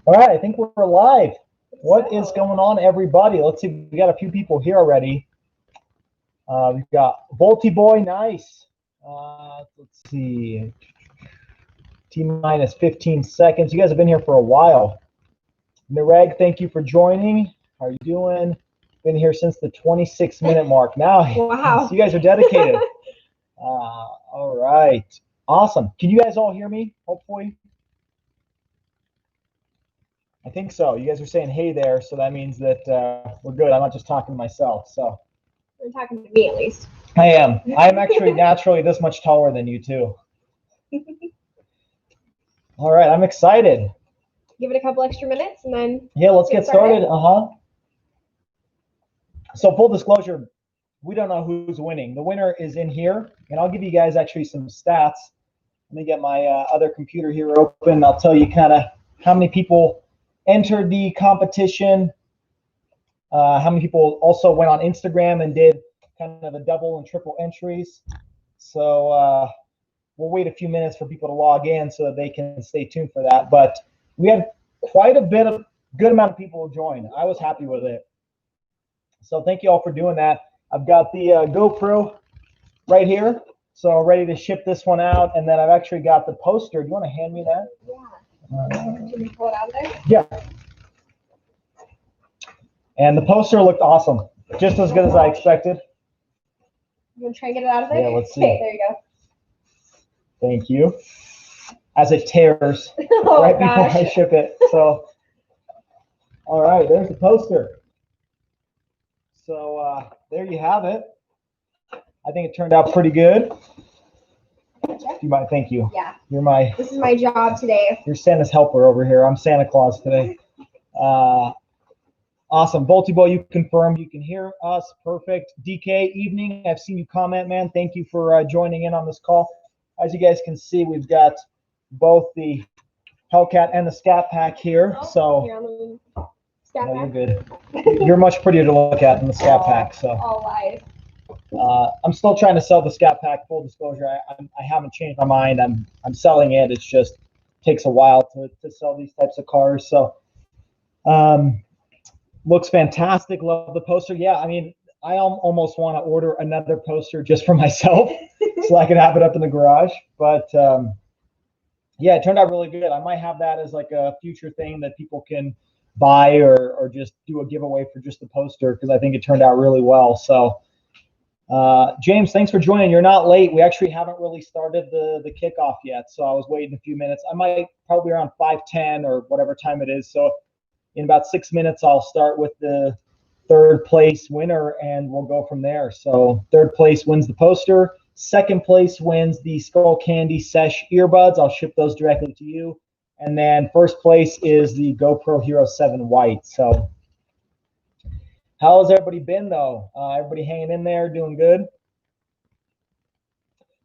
All right, I think we're live. What is going on, everybody? Let's see. We got a few people here already. We've got Volty Boy, nice. Let's see. T-minus 15 seconds. You guys have been here for a while. Nareg, thank you for joining. How are you doing? Been here since the 26-minute mark. Now, wow. You guys are dedicated. All right. Awesome. Can you guys all hear me, hopefully? I think so. You guys are saying hey there, so that means that we're good. I'm not just talking to myself. So you're talking to me, at least. I am. I'm actually naturally this much taller than you, too. All right. I'm excited. Give it a couple extra minutes, and then let's get started. So full disclosure, we don't know who's winning. The winner is in here, and I'll give you guys actually some stats. Let me get my other computer here open. I'll tell you kind of how many people entered the competition, how many people also went on Instagram and did kind of a double and triple entries. So we'll wait a few minutes for people to log in so that they can stay tuned for that. But we had quite a good amount of people join. I was happy with it. So thank you all for doing that. I've got the GoPro right here, so ready to ship this one out. And then I've actually got the poster. Do you want to hand me that? Yeah. Can we pull it out there? Yeah. And the poster looked awesome. Just as good as I expected. You want to try and get it out of there? Yeah, let's see. Okay, there you go. Thank you. As it tears before I ship it. So, all right, there's the poster. So there you have it. I think it turned out pretty good. You might, thank you. Yeah. This is my job today. You're Santa's helper over here. I'm Santa Claus today. Awesome. Volty Boy, you confirmed you can hear us. Perfect. DK, evening. I've seen you comment, man. Thank you for joining in on this call. As you guys can see, we've got both the Hellcat and the Scat Pack here. So you're good. You're much prettier to look at than the Scat Pack. So. All lies. I'm still trying to sell the Scat Pack. Full disclosure, I haven't changed my mind. I'm selling it. It's just takes a while to sell these types of cars. So, looks fantastic. Love the poster. Yeah, I mean, I almost want to order another poster just for myself so I can have it up in the garage. But yeah, it turned out really good. I might have that as like a future thing that people can buy or just do a giveaway for just the poster because I think it turned out really well. So. James, thanks for joining. You're not late. We actually haven't really started the kickoff yet, so I was waiting a few minutes. I might probably around 5:10 or whatever time it is. So in about 6 minutes, I'll start with the third place winner, and we'll go from there. So third place wins the poster. Second place wins the Skull Candy Sesh earbuds. I'll ship those directly to you. And then first place is the GoPro Hero 7 White. So. How has everybody been, though? Everybody hanging in there, doing good?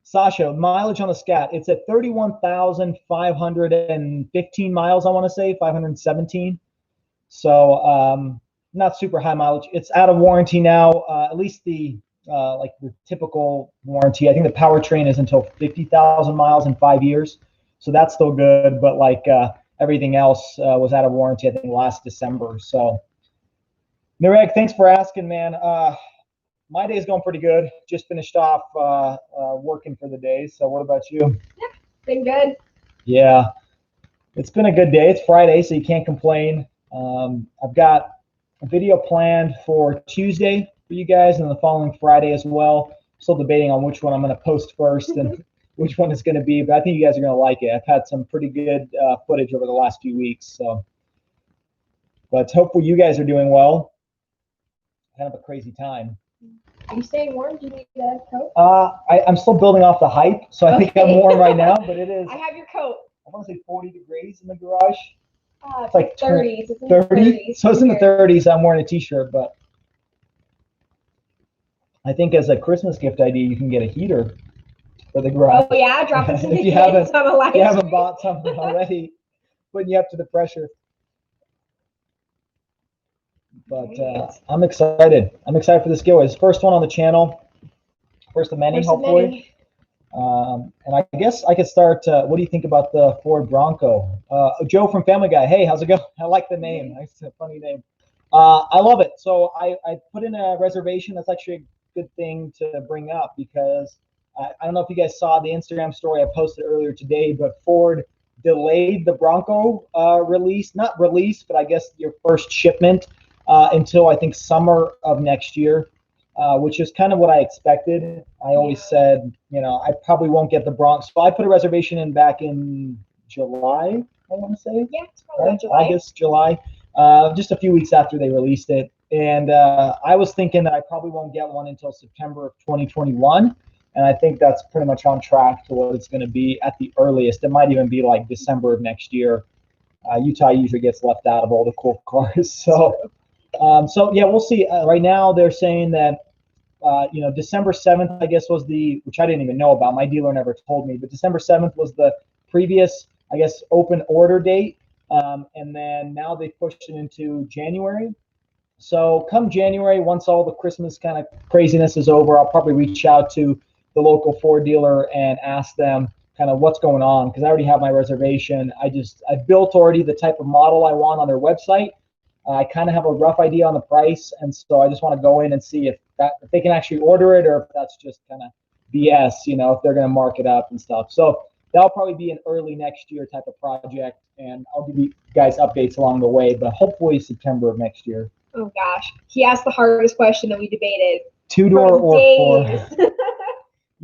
Sasha, mileage on the Scat. It's at 31,515 miles, I want to say, 517. So not super high mileage. It's out of warranty now, at least the like the typical warranty. I think the powertrain is until 50,000 miles in 5 years. So that's still good, but like everything else was out of warranty, I think, last December. So. Nareg, thanks for asking, man. My day's going pretty good. Just finished off working for the day. So what about you? Yeah, been good. Yeah, it's been a good day. It's Friday, so you can't complain. I've got a video planned for Tuesday for you guys and the following Friday as well. Still debating on which one I'm going to post first and which one it's going to be, but I think you guys are going to like it. I've had some pretty good footage over the last few weeks. So, but hopefully you guys are doing well. Kind of a crazy time. Are you staying warm? Do you need a coat? I'm still building off the hype, so I think I'm warm right now, but it is. I have your coat. I want to say 40 degrees in the garage. It's like 30s. It's in 30? The 30s. So it's in the 30s. I'm wearing a t-shirt, but I think as a Christmas gift idea, you can get a heater for the garage. Oh yeah, dropping some if you haven't bought something already, putting you up to the pressure. But I'm excited. I'm excited for this giveaway. It's the first one on the channel. First of many, hopefully. And I guess I could start. What do you think about the Ford Bronco? Joe from Family Guy. Hey, how's it going? I like the name. It's a funny name. I love it. So I put in a reservation. That's actually a good thing to bring up because I don't know if you guys saw the Instagram story I posted earlier today, but Ford delayed the Bronco release, not release, but I guess your first shipment until I think summer of next year, which is kind of what I expected. I always said, I probably won't get the Bronco. So I put a reservation in back in July, I want to say. Yeah, it's probably right? July. August, July, just a few weeks after they released it. And I was thinking that I probably won't get one until September of 2021. And I think that's pretty much on track to what it's going to be at the earliest. It might even be like December of next year. Utah usually gets left out of all the cool cars. So yeah, we'll see. Right now, they're saying that, December 7th, I guess, was which I didn't even know about. My dealer never told me, but December 7th was the previous, I guess, open order date. And then now they pushed it into January. So come January, once all the Christmas kind of craziness is over, I'll probably reach out to the local Ford dealer and ask them kind of what's going on, because I already have my reservation. I built already the type of model I want on their website. I kind of have a rough idea on the price, and so I just want to go in and see if they can actually order it, or if that's just kind of BS, if they're going to mark it up and stuff. So that'll probably be an early next year type of project, and I'll give you guys updates along the way, but hopefully September of next year. Oh gosh, he asked the hardest question that we debated. Two-door or four?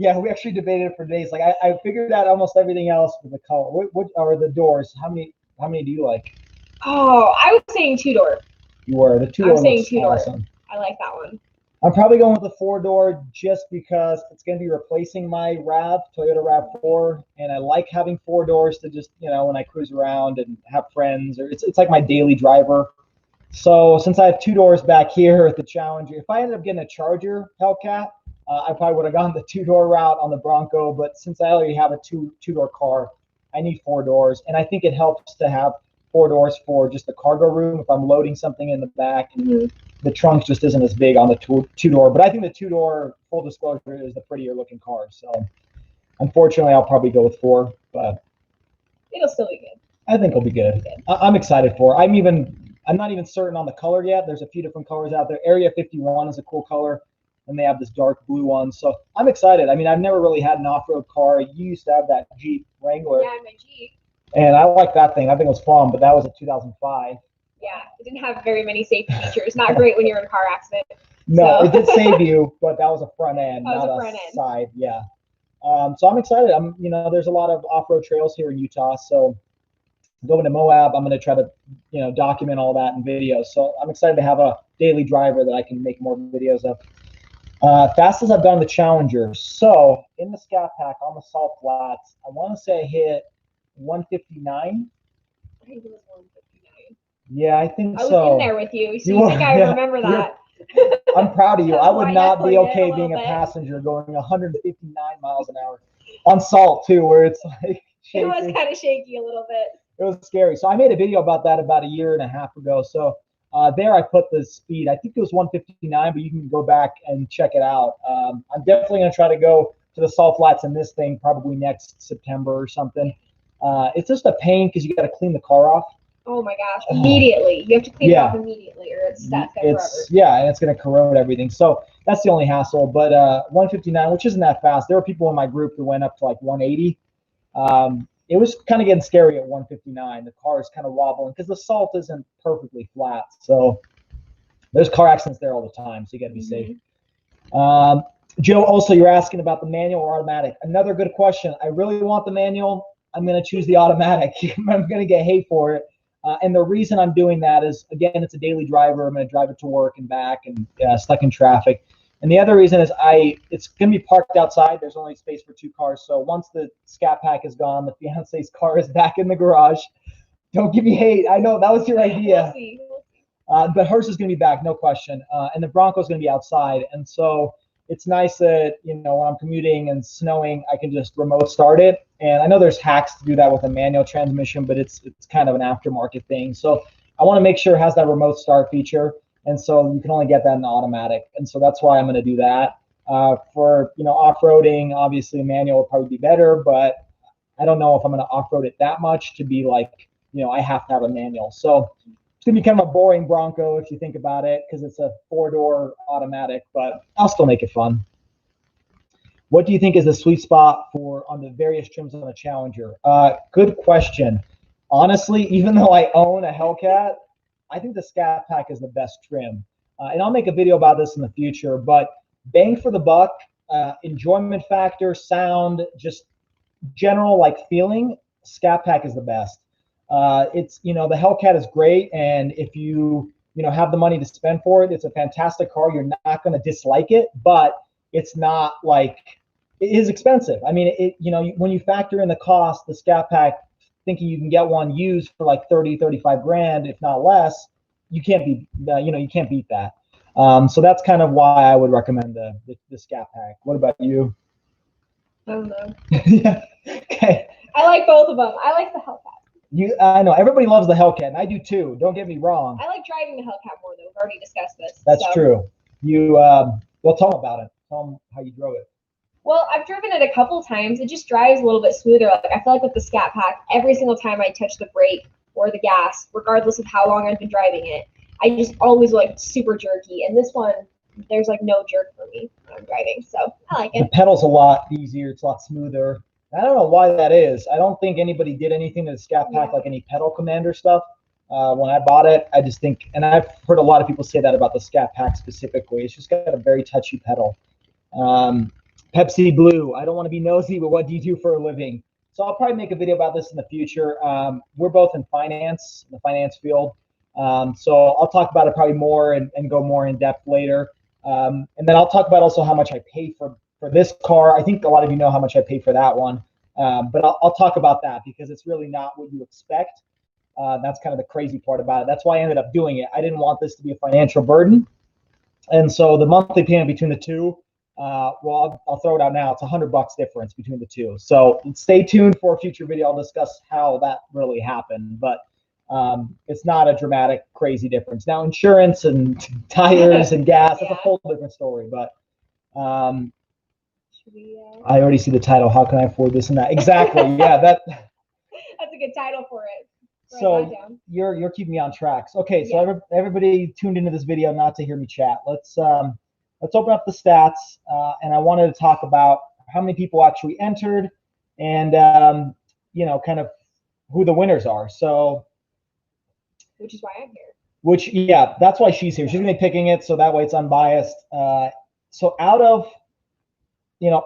Yeah, we actually debated it for days. Like I figured out almost everything else for the color. What are the doors? How many do you like? Oh, I was saying two-door. You were. The two-door I'm saying two-door. Awesome. I like that one. I'm probably going with the four-door just because it's going to be replacing my Toyota RAV4, and I like having four doors to just, when I cruise around and have friends, or it's like my daily driver. So since I have two doors back here at the Challenger, if I ended up getting a Charger Hellcat, I probably would have gone the two-door route on the Bronco. But since I already have a two-door car, I need four doors, and I think it helps to have four doors for just the cargo room if I'm loading something in the back. Mm-hmm. The trunk just isn't as big on the two-door. But I think the two-door, full disclosure, is the prettier looking car. So unfortunately, I'll probably go with four, but it'll still be good. I think it'll be good. I'm excited for it. I'm not even certain on the color yet. There's a few different colors out there. Area 51 is a cool color, and they have this dark blue one. So I'm excited. I've never really had an off-road car. You used to have that Jeep Wrangler. Yeah, my Jeep. And I like that thing. I think it was fun, but that was a 2005. Yeah, it didn't have very many safety features. Not great when you're in a car accident. No, It did save you, but that was a front end, not a side. Yeah. So I'm excited. There's a lot of off-road trails here in Utah. So going to Moab, I'm going to try to, document all that in videos. So I'm excited to have a daily driver that I can make more videos of. Fastest I've done the Challenger. So in the Scat Pack on the salt flats, I want to say I hit 159. I think it was 159. Yeah, I think so. I was in there with you, so you think I remember that. I'm proud of you. I would not be okay being a passenger going 159 miles an hour on salt too, where it's like shaky. It was kind of shaky a little bit. It was scary. So I made a video about that about a year and a half ago. So there I put the speed. I think it was 159, but you can go back and check it out. I'm definitely going to try to go to the salt flats in this thing probably next September or something. It's just a pain because you got to clean the car off. Oh my gosh! Immediately, you have to clean it off immediately, or it's stuck there forever. Yeah, and it's going to corrode everything. So that's the only hassle. But 159, which isn't that fast. There were people in my group who went up to like 180. It was kind of getting scary at 159. The car is kind of wobbling because the salt isn't perfectly flat. So there's car accidents there all the time. So you got to be safe. Joe, also you're asking about the manual or automatic. Another good question. I really want the manual. I'm going to choose the automatic. I'm going to get hate for it. And the reason I'm doing that is, again, it's a daily driver. I'm going to drive it to work and back and stuck in traffic. And the other reason is it's going to be parked outside. There's only space for two cars. So once the Scat Pack is gone, the fiance's car is back in the garage. Don't give me hate. I know that was your idea. We'll see. But hers is going to be back, no question. And the Bronco is going to be outside. And so it's nice that, when I'm commuting and snowing, I can just remote start it. And I know there's hacks to do that with a manual transmission, but it's kind of an aftermarket thing. So I want to make sure it has that remote start feature. And so you can only get that in automatic. And so that's why I'm going to do that. For off-roading, obviously a manual would probably be better, but I don't know if I'm going to off-road it that much to be like, I have to have a manual. So it's going to be kind of a boring Bronco if you think about it, because it's a 4-door automatic, but I'll still make it fun. What do you think is the sweet spot on the various trims on the Challenger? Good question. Honestly, even though I own a Hellcat, I think the Scat Pack is the best trim. And I'll make a video about this in the future, but bang for the buck, enjoyment factor, sound, just general feeling, Scat Pack is the best. It's the Hellcat is great, and if you have the money to spend for it, it's a fantastic car. You're not going to dislike it, but it's not it is expensive. I mean, when you factor in the cost, the Scat Pack, thinking you can get one used for 30-35 grand, if not less, you can't beat that. So that's kind of why I would recommend the Scat Pack. What about you? I don't know. Yeah. Okay. I like both of them. I like the Hellcat. I know everybody loves the Hellcat, and I do too. Don't get me wrong. I like driving the Hellcat more, though. We've already discussed this. That's true. Well, tell them about it. Tell them how you drove it. Well, I've driven it a couple times. It just drives a little bit smoother. I feel like with the Scat Pack, every single time I touch the brake or the gas, regardless of how long I've been driving it, I just always super jerky. And this one, there's no jerk for me when I'm driving, so I like it. The pedal's a lot easier. It's a lot smoother. I don't know why that is. I don't think anybody did anything to the Scat Pack like any pedal commander stuff. When I bought it, I just think, and I've heard a lot of people say that about the Scat Pack specifically, it's just got a very touchy pedal. Pepsi Blue, I don't want to be nosy, but what do you do for a living? So I'll probably make a video about this in the future. We're both in the finance field. So I'll talk about it probably more and go more in depth later. And then I'll talk about also how much I pay for this car. I think a lot of you know how much I pay for that one. But I'll talk about that because it's really not what you expect. That's kind of the crazy part about it. That's why I ended up doing it. I didn't want this to be a financial burden. And so the monthly payment between the two, well, I'll throw it out now. It's $100 difference between the two. So stay tuned for a future video. I'll discuss how that really happened. But it's not a dramatic, crazy difference. Now, insurance and tires and gas, that's a whole different story. But I already see the title. How can I afford this and that? Exactly. Yeah, that's a good title for it. So you're keeping me on track. Okay, so everybody tuned into this video not to hear me chat. Let's open up the stats, and I wanted to talk about how many people actually entered, and kind of who the winners are. So, which is why I'm here. Which that's why she's here. She's gonna be picking it, so that way it's unbiased. So out of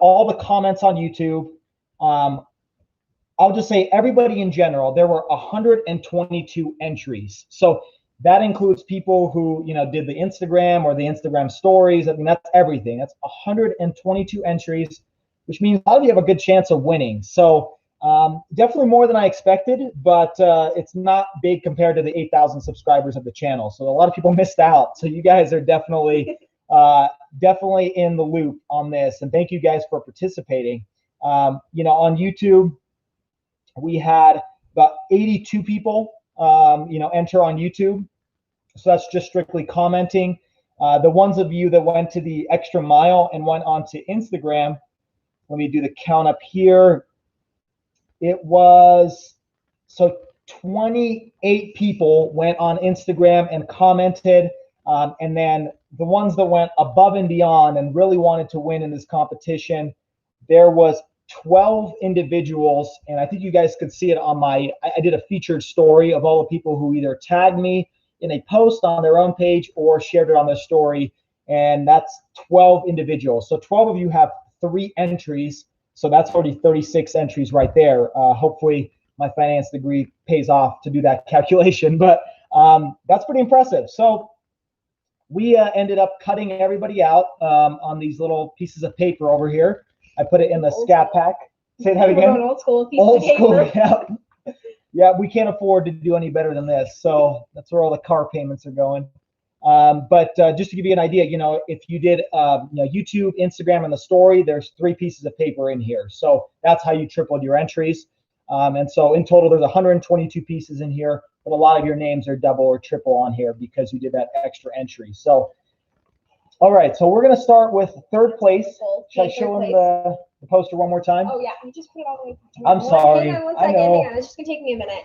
all the comments on YouTube, I'll just say everybody in general, there were 122 entries. So that includes people who, did the Instagram or the Instagram stories. I mean, that's everything. That's 122 entries, which means a lot of you have a good chance of winning. So definitely more than I expected, but it's not big compared to the 8,000 subscribers of the channel. So a lot of people missed out. So you guys are definitely in the loop on this. And thank you guys for participating. On YouTube, we had about 82 people, enter on YouTube. So that's just strictly commenting. The ones of you that went to the extra mile and went onto Instagram, let me do the count up here. It was, so 28 people went on Instagram and commented. And then the ones that went above and beyond and really wanted to win in this competition, there was 12 individuals, and I think you guys could see it on I did a featured story of all the people who either tagged me in a post on their own page or shared it on their story, and that's 12 individuals. So 12 of you have 3 entries, so that's already 36 entries right there. Hopefully my finance degree pays off to do that calculation, but that's pretty impressive. So we ended up cutting everybody out on these little pieces of paper over here. I put it in the Scat Pack. Say that again. Old school. Old school. Yeah. Yeah, we can't afford to do any better than this. So that's where all the car payments are going. But just to give you an idea, if you did YouTube, Instagram, and the story, there's 3 pieces of paper in here. So that's how you tripled your entries. And so in total, there's 122 pieces in here, but a lot of your names are double or triple on here because you did that extra entry. So All right, so we're gonna start with third place. Should I Okay, show third him place. the poster one more time? Oh yeah, I just put it all the way. I'm sorry. Hang on one I second. know. Hang on. It's just gonna take me a minute.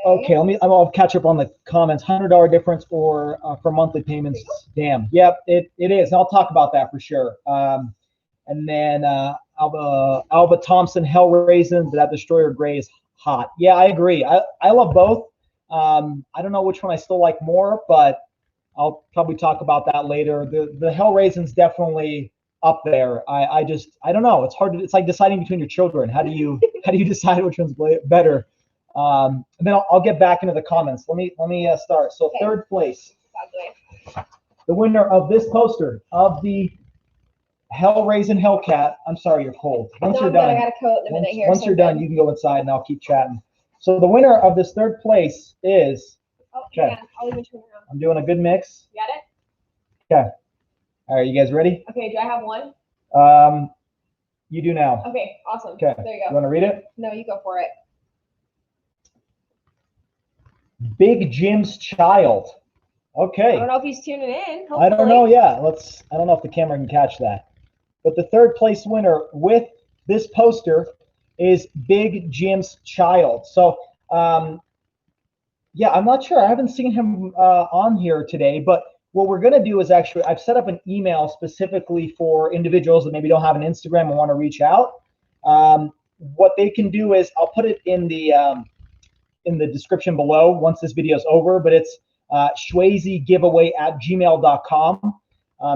Okay, I'll catch up on the comments. $100 difference or for monthly payments. Damn. Yep, it is. And I'll talk about that for sure. And then Alba Thompson, Hell Raisins, that Destroyer Gray is hot. Yeah, I agree. I love both. I don't know which one I still like more, but I'll probably talk about that later. The Hell Raisins definitely up there. I don't know. It's hard. It's like deciding between your children. How do you decide which one's better? And then I'll get back into the comments. Let me start. So third place, the winner of this poster of the Hell Raisin Hellcat. I'm sorry, you're cold. Once you're done, I got a coat in a minute here. Once you're done, you can go inside and I'll keep chatting. So the winner of this third place is. Okay. I'll even turn around. I'm doing a good mix. You got it? Okay. All right, you guys ready? Okay. Do I have one? You do now. Okay. Awesome. Okay. There you go. You want to read it? No, you go for it. Big Jim's Child. Okay. I don't know if he's tuning in. Hopefully. I don't know. Yeah, I don't know if the camera can catch that. But the third place winner with this poster is Big Jim's Child. So, yeah, I'm not sure. I haven't seen him on here today. But what we're going to do is actually, I've set up an email specifically for individuals that maybe don't have an Instagram and want to reach out. What they can do is I'll put it in the description below once this video is over, but it's schwazygiveaway@gmail.com.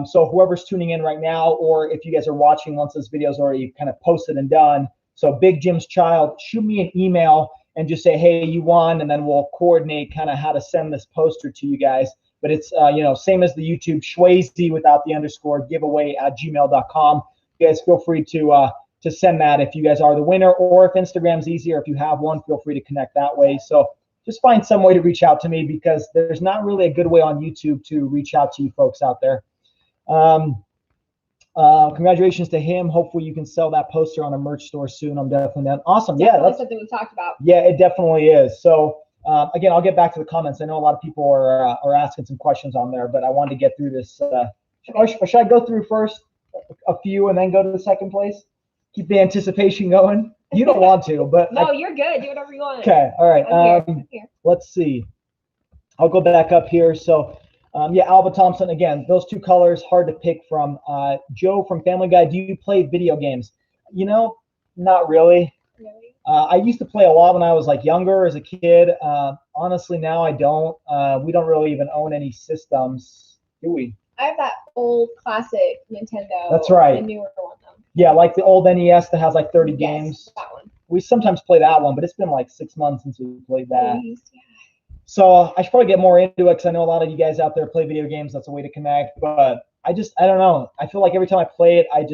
So whoever's tuning in right now, or if you guys are watching once this video is already kind of posted and done, so Big Jim's Child, shoot me an email and just say, hey, you won, and then we'll coordinate kind of how to send this poster to you guys. But it's, same as the YouTube, Schwazy without the underscore, giveaway@gmail.com. You guys feel free to send that if you guys are the winner, or if Instagram's easier, if you have one, feel free to connect that way. So just find some way to reach out to me, because there's not really a good way on YouTube to reach out to you folks out there. Congratulations to him. Hopefully you can sell that poster on a merch store soon. I'm definitely down. Awesome. Definitely, yeah, that's something we talked about. Yeah, it definitely is. So again, I'll get back to the comments. I know a lot of people are asking some questions on there, but I wanted to get through this. Or should I go through first a few and then go to the second place? Keep the anticipation going. You don't want to, but no, you're good. Do whatever you want. Okay, all right. I'm here. Let's see. I'll go back up here. So, yeah, Alba Thompson again. Those two colors hard to pick from. Joe from Family Guy. Do you play video games? Not really. Really? I used to play a lot when I was like younger as a kid. Honestly, now I don't. We don't really even own any systems, do we? I have that old classic Nintendo. That's right. The newer one though. Yeah, like the old NES that has like 30 games. That one. We sometimes play that one, but it's been like 6 months since we played that. Yeah. So I should probably get more into it, because I know a lot of you guys out there play video games. That's a way to connect. But I don't know. I feel like every time I play it, I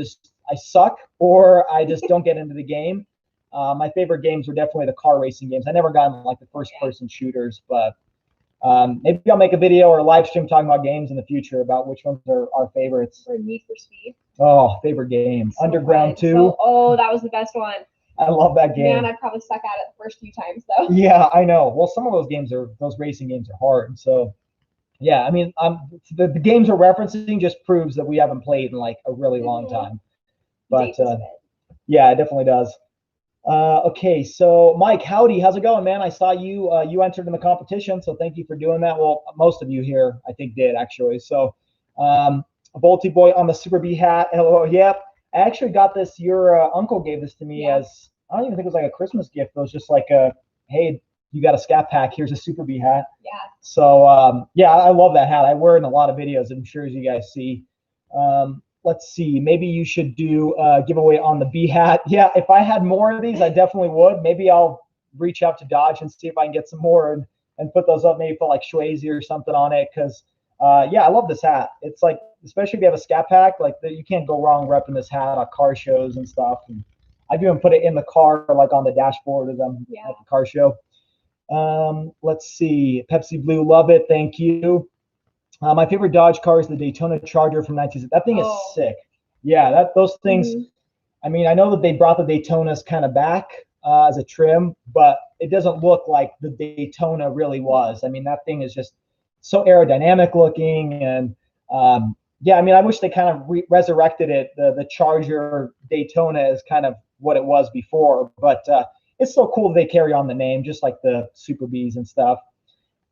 suck, or I just don't get into the game. My favorite games were definitely the car racing games. I never got into like the first-person shooters, but maybe I'll make a video or a live stream talking about games in the future about which ones are our favorites. Or Need for Speed. Oh, favorite game. So Underground 2. That was the best one. I love that game. Man, I probably suck at it the first few times though. Yeah, I know. Well, some of those racing games are hard. So, yeah, I mean, the games we're referencing just proves that we haven't played in like a really long time. But yeah, it definitely does. Okay, so Mike, howdy, how's it going, man? I saw you entered in the competition, so thank you for doing that. Well, most of you here, I think, did actually. So, Bolty Boy on the Super B hat. Hello, yep. I actually got this. Your uncle gave this to me as, I don't even think it was like a Christmas gift. It was just like hey, you got a Scat Pack. Here's a Super B hat. Yeah. So, yeah, I love that hat. I wear it in a lot of videos, I'm sure, as you guys see. Let's see. Maybe you should do a giveaway on the B hat. Yeah, if I had more of these, I definitely would. Maybe I'll reach out to Dodge and see if I can get some more and put those up. Maybe put like Schwazy or something on it, because yeah, I love this hat. It's like, especially if you have a Scat Pack, like you can't go wrong repping this hat at car shows and stuff. And I've even put it in the car, like on the dashboard as I'm at the car show. Let's see. Pepsi Blue, love it. Thank you. My favorite Dodge car is the Daytona Charger from 1960. That thing is sick. Yeah, those things. Mm-hmm. I mean, I know that they brought the Daytonas kind of back as a trim, but it doesn't look like the Daytona really was. I mean, that thing is just so aerodynamic looking, and Yeah, I mean, I wish they kind of resurrected it. The Charger Daytona is kind of what it was before, but it's so cool that they carry on the name, just like the Super Bs and stuff.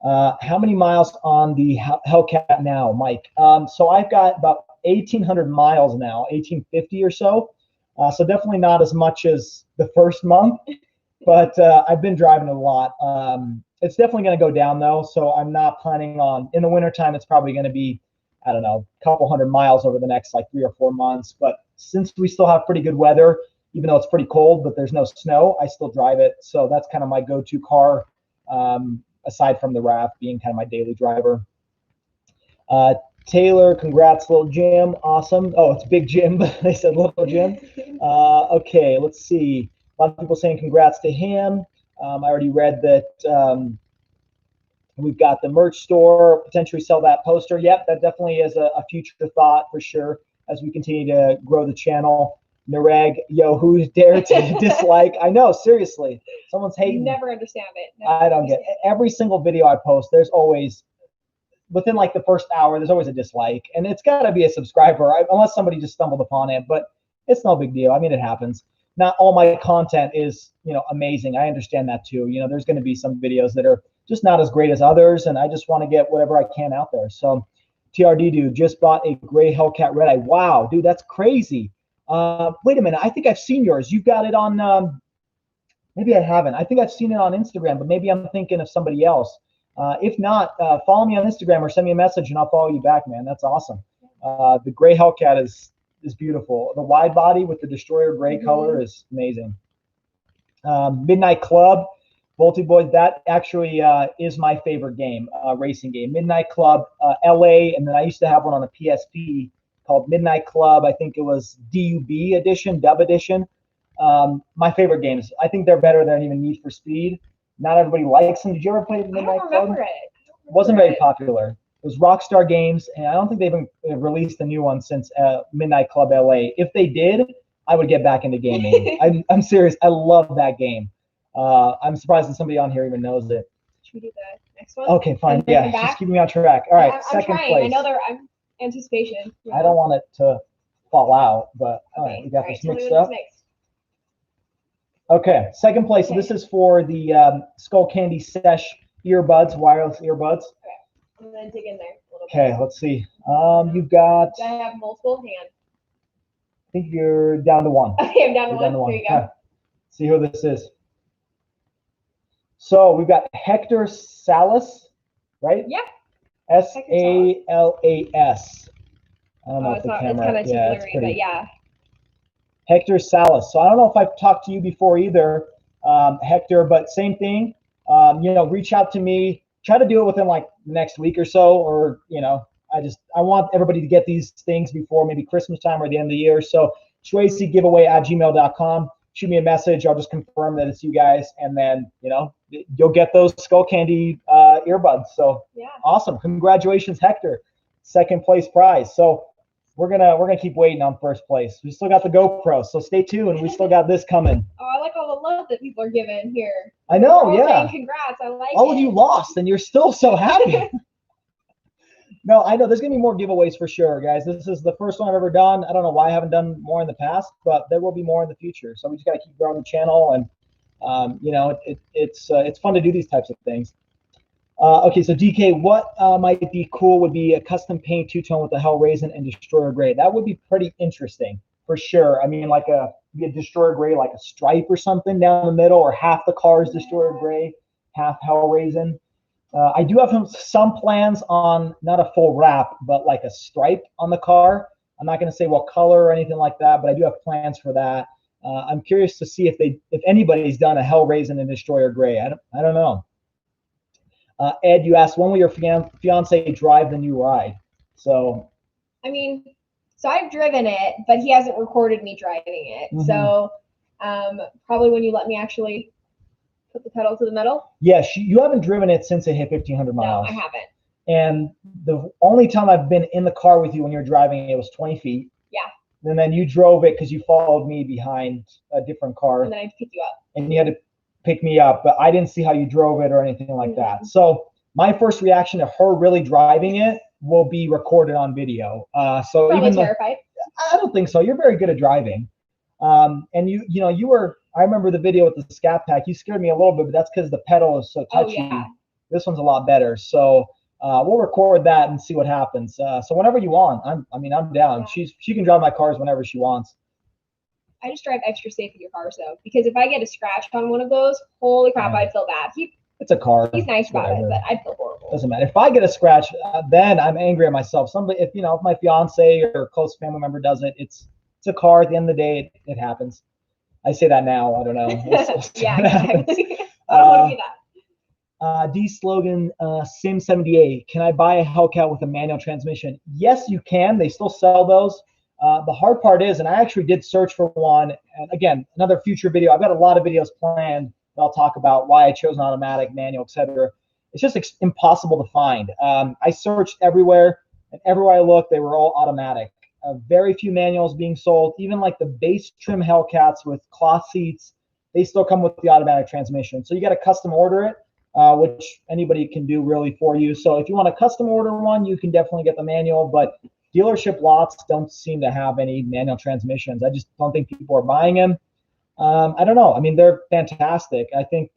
How many miles on the Hellcat now, Mike? So I've got about 1,800 miles now, 1,850 or so. So definitely not as much as the first month, but I've been driving a lot. It's definitely going to go down though. So I'm not planning on, in the wintertime, it's probably going to be, I don't know, a couple hundred miles over the next like 3 or 4 months. But since we still have pretty good weather, even though it's pretty cold, but there's no snow, I still drive it. So that's kind of my go-to car. Aside from the RAV being kind of my daily driver. Taylor, congrats, little Jim. Awesome. Oh, it's Big Jim, but they said little Jim. Okay, let's see. A lot of people saying congrats to him. I already read that we've got the merch store, potentially sell that poster. Yep, that definitely is a future thought for sure as we continue to grow the channel. Nareg, yo, who's dare to dislike? I know, seriously. Someone's hating. Never understand it. I don't get it. Every single video I post, there's always, within like the first hour, there's always a dislike. And it's got to be a subscriber, unless somebody just stumbled upon it. But it's no big deal. I mean, it happens. Not all my content is, amazing. I understand that too. There's going to be some videos that are just not as great as others. And I just want to get whatever I can out there. So TRD dude just bought a gray Hellcat red eye. Wow, dude, that's crazy. Wait a minute. I think I've seen yours. You've got it on, maybe I haven't. I think I've seen it on Instagram, but maybe I'm thinking of somebody else. If not, follow me on Instagram or send me a message and I'll follow you back, man. That's awesome. The gray Hellcat is beautiful. The wide body with the Destroyer gray color is amazing. Midnight Club, Volty Boys, that actually is my favorite game, racing game. Midnight Club, LA, and then I used to have one on a PSP called Midnight Club. I think it was DUB edition, Dub edition. My favorite games. I think they're better than even Need for Speed. Not everybody likes them. Did you ever play Midnight Club? I don't remember it. It wasn't very popular. It was Rockstar Games, and I don't think they've released a new one since Midnight Club LA. If they did, I would get back into gaming. I'm serious. I love that game. I'm surprised that somebody on here even knows it. Should we do the next one? Okay, fine. Yeah, just keep me on track. All right, I'm second trying. place. I know I'm anticipation. I don't want it to fall out, but all right, we got this mixed up. Okay, second place. Okay. So this is for the Skull Candy Sesh earbuds, wireless earbuds. Okay, I'm gonna dig in there a little bit. Okay, let's see. You've got. I have multiple hands. I think you're down to one. Okay, I'm down to one. Here you go. Okay. See who this is. So we've got Hector Salas, right? Yep. Salas. I don't know if the camera. It's kind of blurry, but yeah. Hector Salas. So I don't know if I've talked to you before either, Hector, but same thing. Reach out to me. Try to do it within like the next week or so, or I want everybody to get these things before maybe Christmas time or the end of the year. So SwayzeGiveaway@gmail.com. Shoot me a message. I'll just confirm that it's you guys, and then you'll get those Skull Candy earbuds. So yeah. Awesome. Congratulations, Hector. Second place prize. So we're gonna keep waiting on first place. We still got the GoPro, so stay tuned. We still got this coming. Oh, I like all the love that people are giving here. I know, yeah. Saying congrats, I like all of you lost, and you're still so happy. No, I know there's gonna be more giveaways for sure, guys. This is the first one I've ever done. I don't know why I haven't done more in the past, but there will be more in the future. So we just gotta keep growing the channel, and it's fun to do these types of things. Okay, so DK, what might be cool would be a custom paint two-tone with the Hellraiser and Destroyer Gray. That would be pretty interesting for sure. I mean, like a Destroyer Gray, like a stripe or something down the middle, or half the car is Destroyer Gray, half Hellraiser. I do have some plans on not a full wrap, but like a stripe on the car. I'm not going to say what color or anything like that, but I do have plans for that. I'm curious to see if anybody's done a Hellraiser and Destroyer Gray. I don't know. Ed, you asked, when will your fiance drive the new ride? So, I mean, I've driven it, but he hasn't recorded me driving it. Mm-hmm. So, probably when you let me actually put the pedal to the metal. Yeah, you haven't driven it since it hit 1,500 miles. No, I haven't. And the only time I've been in the car with you when you're driving it was 20 feet. Yeah. And then you drove it because you followed me behind a different car. And then I had to pick you up. And you had to pick me up, but I didn't see how you drove it or anything like that. So my first reaction to her really driving it will be recorded on video. So Probably even terrified. I don't think so. You're very good at driving. And you were, I remember the video with the Scat Pack. You scared me a little bit, but that's because the pedal is so touchy. Oh, yeah. This one's a lot better. So we'll record that and see what happens. So whenever you want, I'm down. Yeah. She can drive my cars whenever she wants. I just drive extra safe with your cars though, because if I get a scratch on one of those, holy crap, I'd feel bad. It's a car. He's nice about it, but I'd feel horrible. Doesn't matter. If I get a scratch, then I'm angry at myself. Somebody, if my fiance or a close family member does it, it's a car. At the end of the day, it happens. I say that now. I don't know. Yeah, exactly. I don't want to be that. D slogan Sim 78. Can I buy a Hellcat with a manual transmission? Yes, you can. They still sell those. The hard part is, and I actually did search for one. And again, another future video. I've got a lot of videos planned that I'll talk about why I chose an automatic, manual, etc. It's just impossible to find. I searched everywhere, and everywhere I looked, they were all automatic. Very few manuals being sold. Even like the base trim Hellcats with cloth seats, they still come with the automatic transmission. So you got to custom order it, which anybody can do really for you. So if you want to custom order one, you can definitely get the manual, but dealership lots don't seem to have any manual transmissions. I just don't think people are buying them. I don't know. I mean, they're fantastic. I think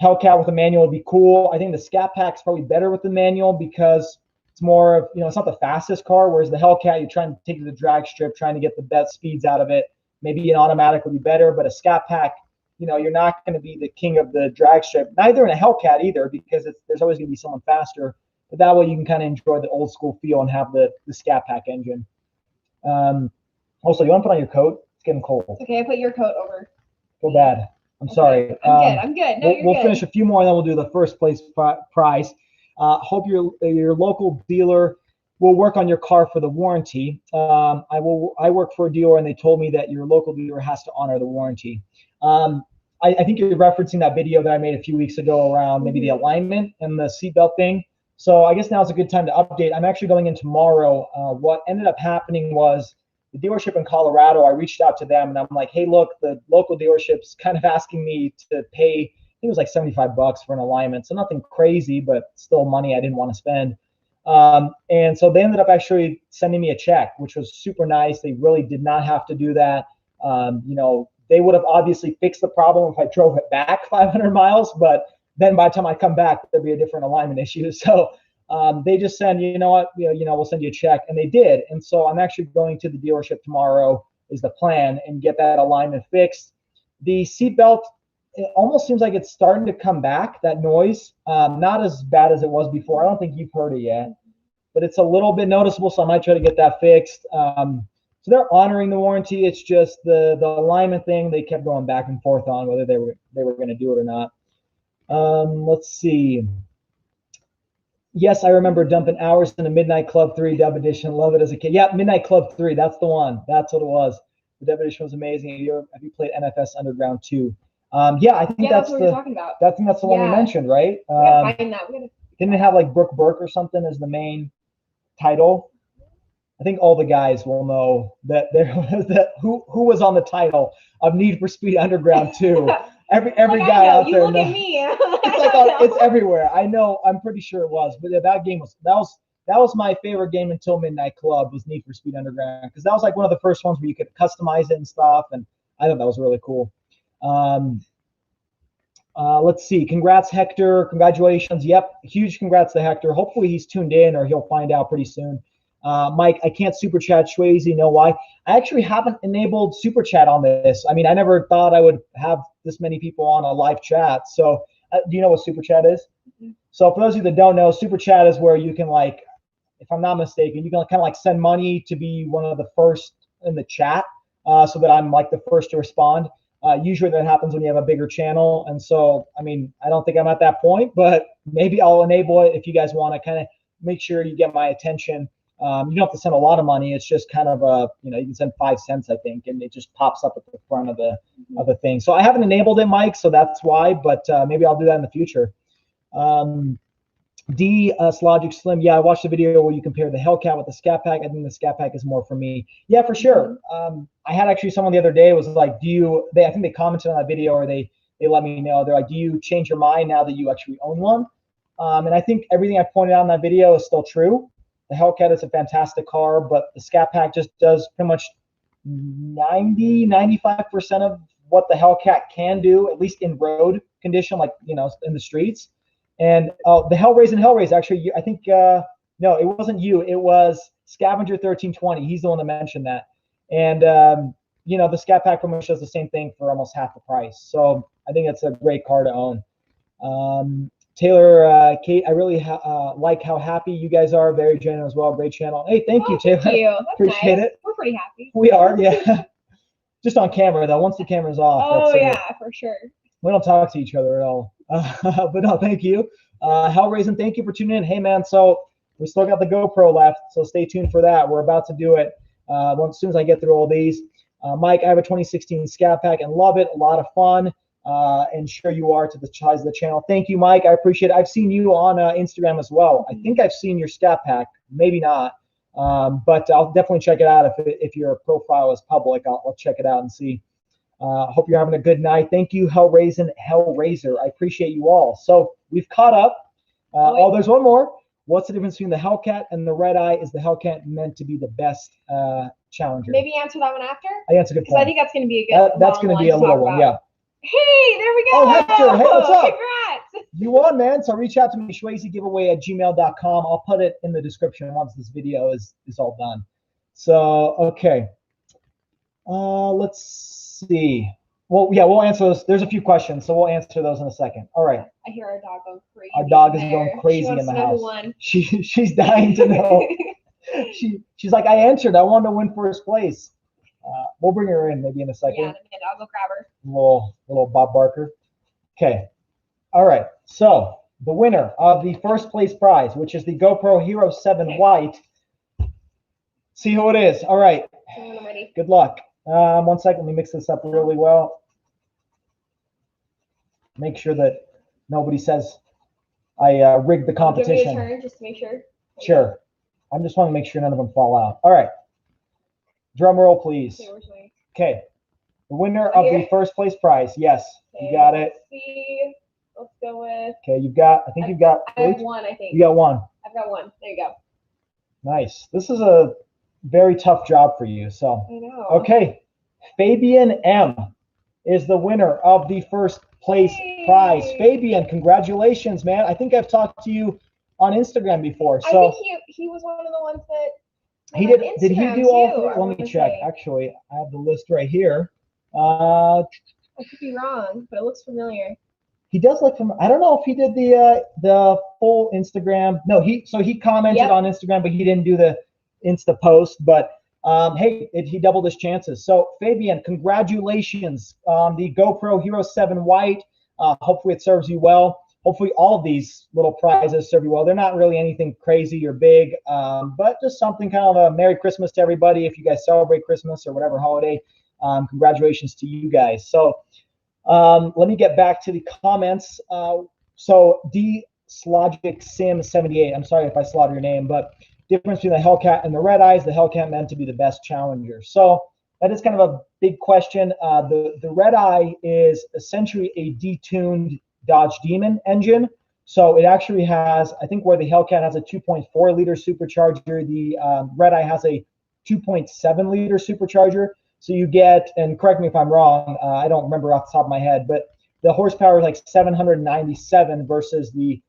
Hellcat with a manual would be cool. I think the Scat Pack's probably better with the manual because it's more of, it's not the fastest car, whereas the Hellcat, you're trying to take to the drag strip, trying to get the best speeds out of it. Maybe an automatic would be better, but a Scat Pack, you're not going to be the king of the drag strip. Neither in a Hellcat either, because there's always going to be someone faster. But that way you can kind of enjoy the old school feel and have the Scat Pack engine. Also, you want to put on your coat? It's getting cold. Okay, I put your coat over. Feel bad. I'm sorry. I'm good. No, we'll finish a few more, and then we'll do the first place prize. Hope your local dealer will work on your car for the warranty. I work for a dealer, and they told me that your local dealer has to honor the warranty. I think you're referencing that video that I made a few weeks ago around maybe the alignment and the seatbelt thing. So I guess now's a good time to update. I'm actually going in tomorrow. What ended up happening was the dealership in Colorado, I reached out to them and I'm like, hey, look, the local dealership's kind of asking me to pay, I think it was like $75 for an alignment. So nothing crazy, but still money I didn't want to spend. And so they ended up actually sending me a check, which was super nice. They really did not have to do that. They would have obviously fixed the problem if I drove it back 500 miles, but then by the time I come back, there'd be a different alignment issue. So they just send, we'll send you a check, and they did. And so I'm actually going to the dealership tomorrow is the plan and get that alignment fixed. The seatbelt, it almost seems like it's starting to come back, that noise. Not as bad as it was before. I don't think you've heard it yet, but it's a little bit noticeable. So I might try to get that fixed. So they're honoring the warranty. It's just the alignment thing. They kept going back and forth on whether they were going to do it or not. Let's see. Yes, I remember dumping hours in the Midnight Club 3 Dub Edition. Love it as a kid. Yeah, Midnight Club 3. That's the one. That's what it was. The Dub Edition was amazing. Have you played NFS Underground 2? Yeah, I think that's what we're talking about. I think that's the one we mentioned, right? We gotta find that. Didn't it have like Brooke Burke or something as the main title? I think all the guys will know that there was who was on the title of Need for Speed Underground 2. Every guy out there knows. It's everywhere. I know. I'm pretty sure it was. But that game was my favorite game until Midnight Club was Need for Speed Underground, because that was like one of the first ones where you could customize it and stuff, and I thought that was really cool. Let's see. Congrats, Hector. Congratulations. Yep. Huge congrats to Hector. Hopefully he's tuned in, or he'll find out pretty soon. Mike, I can't super chat Swayze. You know why? I actually haven't enabled super chat on this. I mean, I never thought I would have this many people on a live chat. So do you know what super chat is? Mm-hmm. So for those of you that don't know, super chat is where you can, like, if I'm not mistaken, you can kind of like send money to be one of the first in the chat, so that I'm like the first to respond. Usually that happens when you have a bigger channel. And so, I mean, I don't think I'm at that point, but maybe I'll enable it if you guys want to kind of make sure you get my attention. You don't have to send a lot of money. It's just kind of you can send 5 cents, I think, and it just pops up at the front of the thing. So I haven't enabled it, Mike, so that's why, but maybe I'll do that in the future. Logic Slim, yeah, I watched the video where you compare the Hellcat with the Scat Pack. I think the Scat Pack is more for me. Yeah, for sure. I had actually someone the other day was like, I think they commented on that video, or they let me know. They're like, do you change your mind now that you actually own one? And I think everything I pointed out in that video is still true. The Hellcat is a fantastic car, but the Scat Pack just does pretty much 95% of what the Hellcat can do, at least in road condition, like, you know, in the streets. And the Hellraise, actually, I think, no, it wasn't you. It was Scavenger 1320. He's the one that mentioned that. And, you know, the Scat Pack pretty much does the same thing for almost half the price. So I think it's a great car to own. Taylor, Kate, I really like how happy you guys are. Very genuine as well. Great channel. Hey, thank you, Taylor. Thank you. That's Appreciate nice. it. We're pretty happy. We are, yeah. Just on camera, though. Once the camera's off. Oh, yeah, for sure. We don't talk to each other at all. But no, thank you. Hellraising, thank you for tuning in. Hey, man, so we still got the GoPro left, so stay tuned for that. We're about to do it as soon as I get through all these. Mike, I have a 2016 Scat Pack and love it. A lot of fun. And sure you are to the size of the channel. Thank you, Mike. I appreciate it. I've seen you on Instagram as well. I think I've seen your Scat Pack, maybe not, but I'll definitely check it out if your profile is public. I'll check it out and see. Hope you're having a good night. Thank you, Hellraiser. I appreciate you all. So we've caught up. There's one more. What's the difference between the Hellcat and the Red Eye? Is the Hellcat meant to be the best challenger? Maybe answer that one after. I think that's a good point. Because I think that's going to be a good. That's going to be a little one, yeah. Hey, there we go. Oh, Hector. Hey, what's up? Congrats. You won, man. So reach out to me, shwazygiveaway@gmail.com. I'll put it in the description once this video is all done. So, okay. Let's see. Well, yeah, we'll answer those. There's a few questions, so we'll answer those in a second. All right. I hear our dog going crazy. Our dog is going crazy in the house. She's dying to know. She's like, I answered. I wanted to win first place. We'll bring her in maybe in a second. Yeah, in a minute. I'll go grab her. Little Bob Barker. Okay. All right. So the winner of the first place prize, which is the GoPro Hero 7 White. See who it is. All right. I'm ready. Good luck. 1 second. Let me mix this up really well. Make sure that nobody says I rigged the competition. Give me a turn just to make sure. Sure. I'm just want to make sure none of them fall out. All right. Drum roll, please. Okay. The winner of the first place prize. Yes, you got it. Let's see. Let's go with. Okay, you've got. I think you've got. I have one. I think. You got one. I've got one. There you go. Nice. This is a very tough job for you. So. I know. Okay, Fabian M is the winner of the first place prize. Fabian, congratulations, man. I think I've talked to you on Instagram before. So. I think he was one of the ones that. He did. Did he do all three? Let me check. Actually, I have the list right here. I could be wrong, but it looks familiar. He does look from. I don't know if he did the full Instagram. No, he commented on Instagram, but he didn't do the Insta post. But hey, he doubled his chances. So Fabian, congratulations on the GoPro Hero 7 White. Hopefully it serves you well. Hopefully all of these little prizes serve you well. They're not really anything crazy or big, but just something kind of a Merry Christmas to everybody. If you guys celebrate Christmas or whatever holiday, congratulations to you guys. So let me get back to the comments. So D Slogic Sim 78. I'm sorry if I slaughter your name, but difference between the Hellcat and the Red Eyes. The Hellcat meant to be the best challenger. So that is kind of a big question. The Red Eye is essentially a detuned Dodge Demon engine. So it actually has, I think where the Hellcat has a 2.4 liter supercharger, the Red Eye has a 2.7 liter supercharger. So you get, and correct me if I'm wrong, I don't remember off the top of my head, but the horsepower is like 797 versus the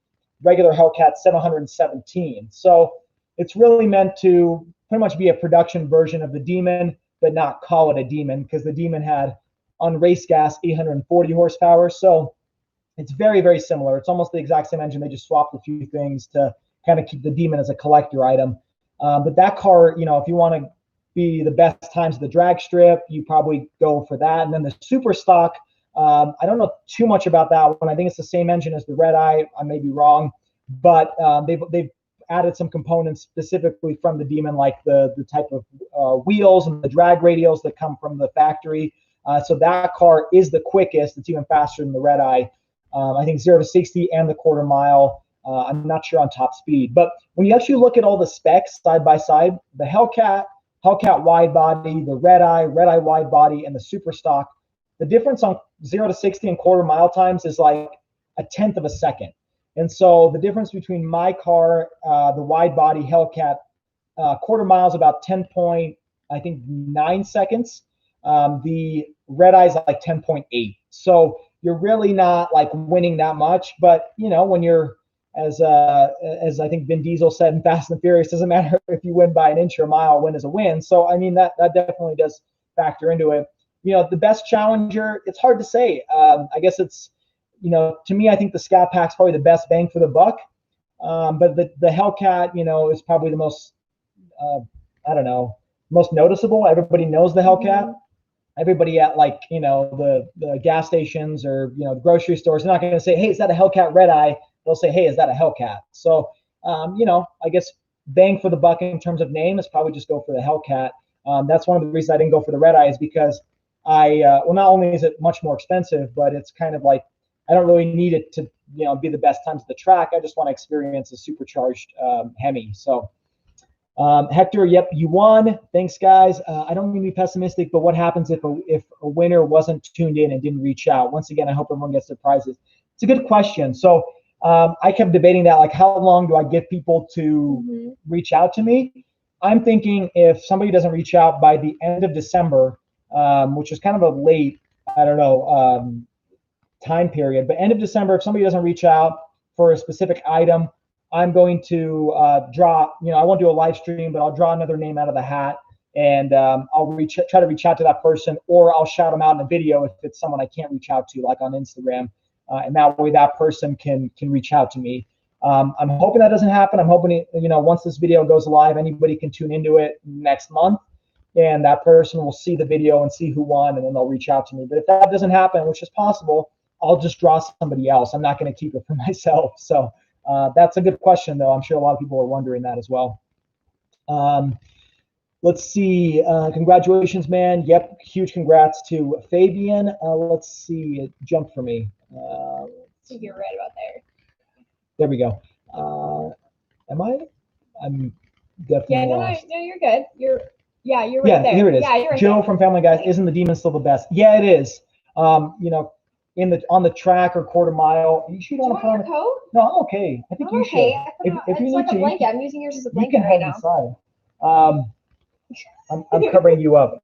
regular Hellcat 717. So it's really meant to pretty much be a production version of the Demon, but not call it a Demon, because the Demon had on race gas 840 horsepower. So it's very, very similar. It's almost the exact same engine. They just swapped a few things to kind of keep the Demon as a collector item. But that car, you know, if you want to be the best times of the drag strip, you probably go for that. And then the super stock, I don't know too much about that one. I think it's the same engine as the Red Eye. I may be wrong, but they've added some components specifically from the Demon, like the type of wheels and the drag radials that come from the factory. So that car is the quickest. It's even faster than the Red Eye. I think 0 to 60 and the quarter mile. I'm not sure on top speed. But when you actually look at all the specs side by side, the Hellcat wide body, the Red Eye wide body, and the super stock, the difference on 0 to 60 and quarter mile times is like 1/10 of a second. And so the difference between my car, the wide body Hellcat, quarter miles about 10.9 seconds. The red eye's like 10.8. So you're really not like winning that much. But you know, when you're as I think Vin Diesel said in Fast and Furious, doesn't matter if you win by an inch or a mile, a win is a win. So I mean that definitely does factor into it. You know, the best challenger, it's hard to say. I guess it's, you know, to me, I think the Scat Pack's probably the best bang for the buck. But the Hellcat, you know, is probably the most, I don't know, most noticeable. Everybody knows the Hellcat. Everybody at like, you know, the gas stations or, you know, the grocery stores, they're not going to say, hey, is that a Hellcat red eye? They'll say, hey, is that a Hellcat? So, you know, I guess bang for the buck in terms of name is probably just go for the Hellcat. That's one of the reasons I didn't go for the red eye is because well, not only is it much more expensive, but it's kind of like, I don't really need it to, you know, be the best times of the track. I just want to experience a supercharged Hemi. So, Hector, yep, you won. Thanks, guys. I don't mean to be pessimistic, but what happens if a winner wasn't tuned in and didn't reach out? Once again, I hope everyone gets their prizes. It's a good question. So I kept debating that, like, how long do I get people to reach out to me? I'm thinking if somebody doesn't reach out by the end of December, which is kind of a late, I don't know, time period, but end of December, if somebody doesn't reach out for a specific item, I'm going to draw, you know, I won't do a live stream, but I'll draw another name out of the hat, and I'll try to reach out to that person, or I'll shout them out in a video if it's someone I can't reach out to, like on Instagram, and that way that person can reach out to me. I'm hoping that doesn't happen. I'm hoping, you know, once this video goes live, anybody can tune into it next month, and that person will see the video and see who won, and then they'll reach out to me. But if that doesn't happen, which is possible, I'll just draw somebody else. I'm not going to keep it for myself. So that's a good question, though. I'm sure a lot of people are wondering that as well. Let's see. Congratulations, man. Yep, huge congrats to Fabian. Let's see. It jumped for me. I think you're right about there. There we go. Am I? I'm definitely lost. No, you're good. You're right there. Here it is. Yeah, you're right Joe there. from Family Guy, isn't the Demon still the best? Yeah, it is. You know, on the track or quarter mile. You should want to put on your coat? No, I'm okay. I think you should. If you need like a blanket. I'm using yours as a blanket right now. I'm covering you up.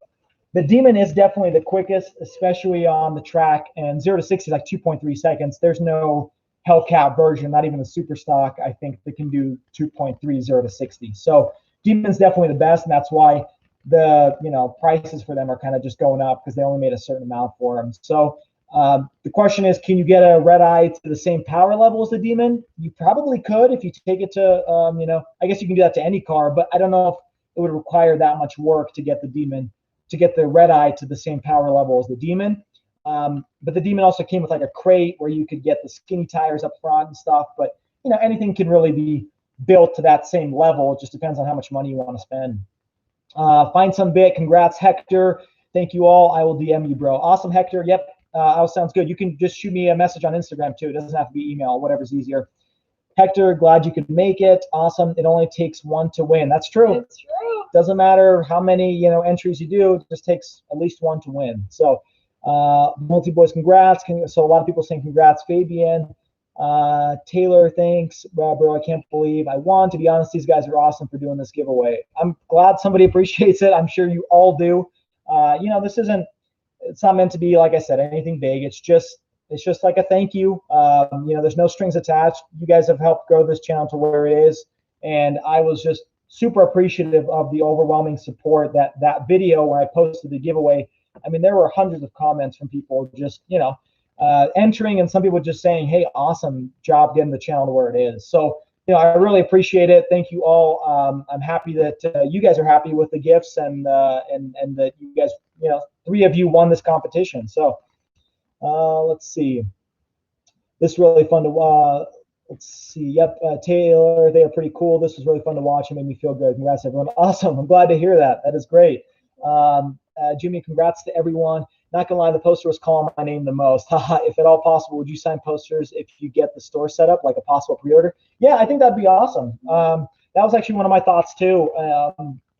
The Demon is definitely the quickest, especially on the track, and 0 to 60 is like 2.3 seconds. There's no Hellcat version, not even the super stock, I think, that can do 2.3 0 to 60. So Demon's definitely the best, and that's why the, you know, prices for them are kind of just going up because they only made a certain amount for them. So the question is, can you get a red eye to the same power level as the Demon? You probably could if you take it to, you know, I guess you can do that to any car, but I don't know if it would require that much work to get the Demon, to get the red eye to the same power level as the Demon. But the Demon also came with like a crate where you could get the skinny tires up front and stuff. But, you know, anything can really be built to that same level. It just depends on how much money you want to spend. Find some bit. Congrats, Hector. Thank you all. I will DM you, bro. Awesome, Hector. Yep. Sounds good. You can just shoot me a message on Instagram too. It doesn't have to be email, whatever's easier. Hector, glad you could make it. Awesome. It only takes one to win. That's true. It's true. Doesn't matter how many, you know, entries you do. It just takes at least one to win. So, Multi Boys, congrats. So a lot of people saying congrats. Fabian, Taylor, thanks. Bro, I can't believe I won. To be honest, these guys are awesome for doing this giveaway. I'm glad somebody appreciates it. I'm sure you all do. You know, it's not meant to be, like I said, anything big. It's just like a thank you. You know, there's no strings attached. You guys have helped grow this channel to where it is, and I was just super appreciative of the overwhelming support that video where I posted the giveaway. I mean, there were hundreds of comments from people just, you know, entering, and some people just saying, hey, awesome job getting the channel to where it is. So, you know, I really appreciate it. Thank you all. I'm happy that you guys are happy with the gifts, and that you guys, you know, 3 of you won this competition. So let's see. This is really fun to let's see. Yep, Taylor, they are pretty cool. This was really fun to watch. It made me feel good. Congrats, everyone. Awesome. I'm glad to hear that. That is great. Jimmy, congrats to everyone. Not gonna lie, the poster was calling my name the most. If at all possible, would you sign posters if you get the store set up, like a possible pre-order? Yeah, I think that'd be awesome. That was actually one of my thoughts too.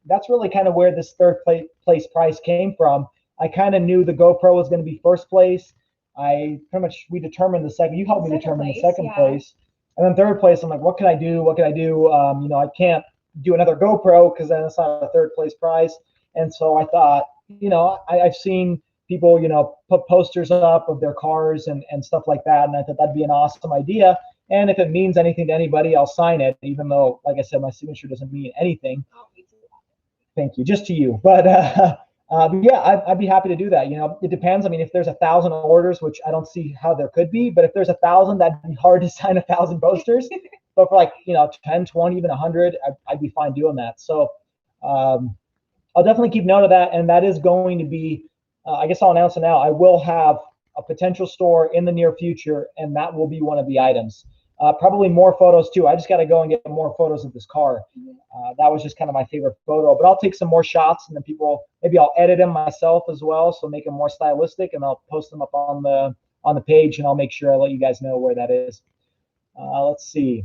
That's really kind of where this third place prize came from. I kind of knew the GoPro was going to be first place. We determined the second. You helped me determine the second place. And then third place, I'm like, what can I do? What can I do? You know, I can't do another GoPro because then it's not a third place prize. And so I thought, you know, I've seen people, you know, put posters up of their cars and stuff like that. And I thought that'd be an awesome idea. And if it means anything to anybody, I'll sign it, even though, like I said, my signature doesn't mean anything. Thank you, just to you. But yeah, I'd be happy to do that. You know, it depends. I mean, if there's 1,000 orders, which I don't see how there could be, but if there's 1,000, that'd be hard to sign 1,000 posters. But for like, you know, 10, 20, even 100, I'd be fine doing that. So I'll definitely keep note of that. And that is going to be, I guess I'll announce it now. I will have a potential store in the near future, and that will be one of the items. Probably more photos too. I just got to go and get more photos of this car. That was just kind of my favorite photo, but I'll take some more shots, and then maybe I'll edit them myself as well, so make them more stylistic, and I'll post them up on the page, and I'll make sure I let you guys know where that is. Let's see.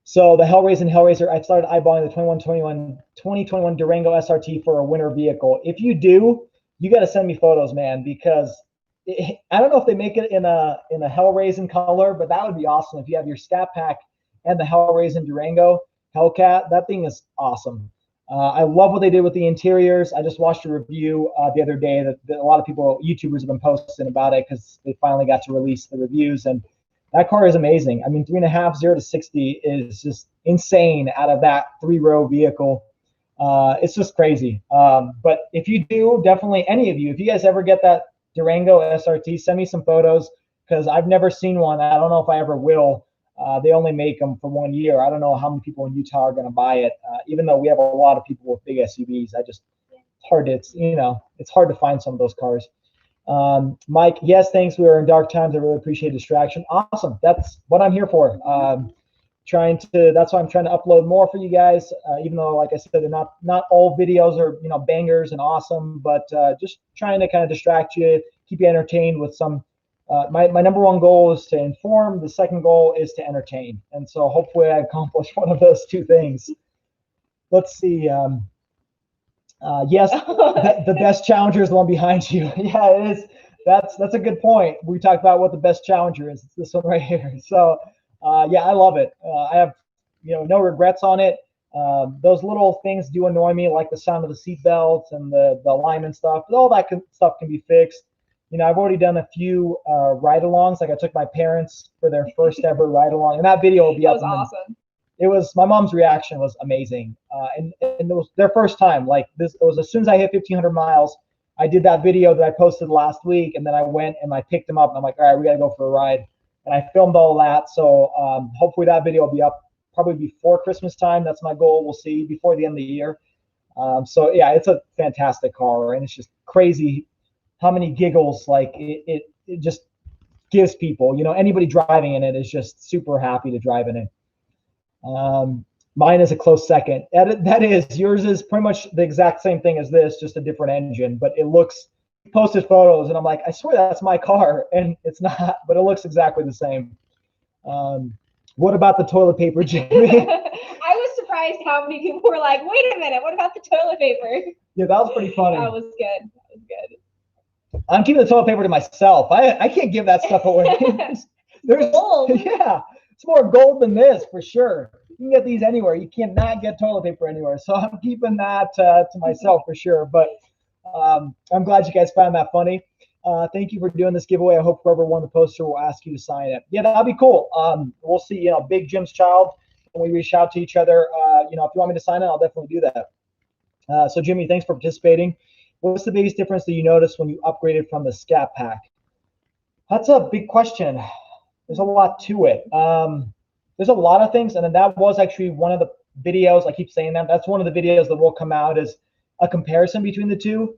So the Hellraiser, I started eyeballing the 2021 Durango SRT for a winter vehicle. If you do, you got to send me photos, man, because I don't know if they make it in a Hellraiser color, but that would be awesome if you have your Scat Pack and the Hellraiser Durango Hellcat. That thing is awesome. I love what they did with the interiors. I just watched a review the other day that a lot of YouTubers have been posting about it because they finally got to release the reviews, and that car is amazing. I mean, 3.5, 0 to 60 is just insane out of that 3-row vehicle. It's just crazy. But if you do, definitely any of you, if you guys ever get that Durango SRT, send me some photos because I've never seen one. I don't know if I ever will. They only make them for 1 year. I don't know how many people in Utah are going to buy it, even though we have a lot of people with big SUVs. It's hard to, it's hard to find some of those cars. Mike, yes, thanks. We are in dark times. I really appreciate distraction. Awesome. That's what I'm here for. That's why I'm trying to upload more for you guys, even though, like I said, not all videos are, bangers and awesome, but just trying to kind of distract you, keep you entertained with some. My number one goal is to inform. The second goal is to entertain. And so hopefully I accomplish one of those two things. Let's see. Yes, the best Challenger is the one behind you. Yeah, it is. That's a good point. We talked about what the best Challenger is. It's this one right here. So yeah, I love it. I have no regrets on it. Those little things do annoy me, like the sound of the seat belts and the alignment stuff. But all that stuff can be fixed. I've already done a few ride-alongs. Like I took my parents for their first ever ride-along, and that video will be up. That was awesome. It was, my mom's reaction was amazing. And it was their first time. Like this, it was as soon as I hit 1,500 miles, I did that video that I posted last week, and then I went and I picked them up, and I'm like, all right, we got to go for a ride. And I filmed all that. So hopefully that video will be up probably before Christmas time. That's my goal. We'll see, before the end of the year. So yeah, it's a fantastic car, and it's just crazy how many giggles like it just gives people. Anybody driving in it is just super happy to drive in it. Mine is a close second. That is, yours is pretty much the exact same thing as this, just a different engine, but it looks, posted photos and I'm like, I swear that's my car, and it's not, but it looks exactly the same. What about the toilet paper, Jamie? I was surprised how many people were like, wait a minute, what about the toilet paper? Yeah, that was pretty funny. That was good. I'm keeping the toilet paper to myself. I can't give that stuff away. There's gold. Yeah, it's more gold than this for sure. You can get these anywhere. You cannot get toilet paper anywhere. So I'm keeping that to myself for sure. But I'm glad you guys found that funny. Thank you for doing this giveaway. I hope whoever won the poster will ask you to sign it. Yeah, that'll be cool. We'll see. Big Jim's child. When we reach out to each other, if you want me to sign it, I'll definitely do that. So Jimmy, thanks for participating. What's the biggest difference that you noticed when you upgraded from the Scat Pack? That's a big question. There's a lot to it. There's a lot of things, and then that was actually one of the videos. I keep saying that. That's one of the videos that will come out as a comparison between the two.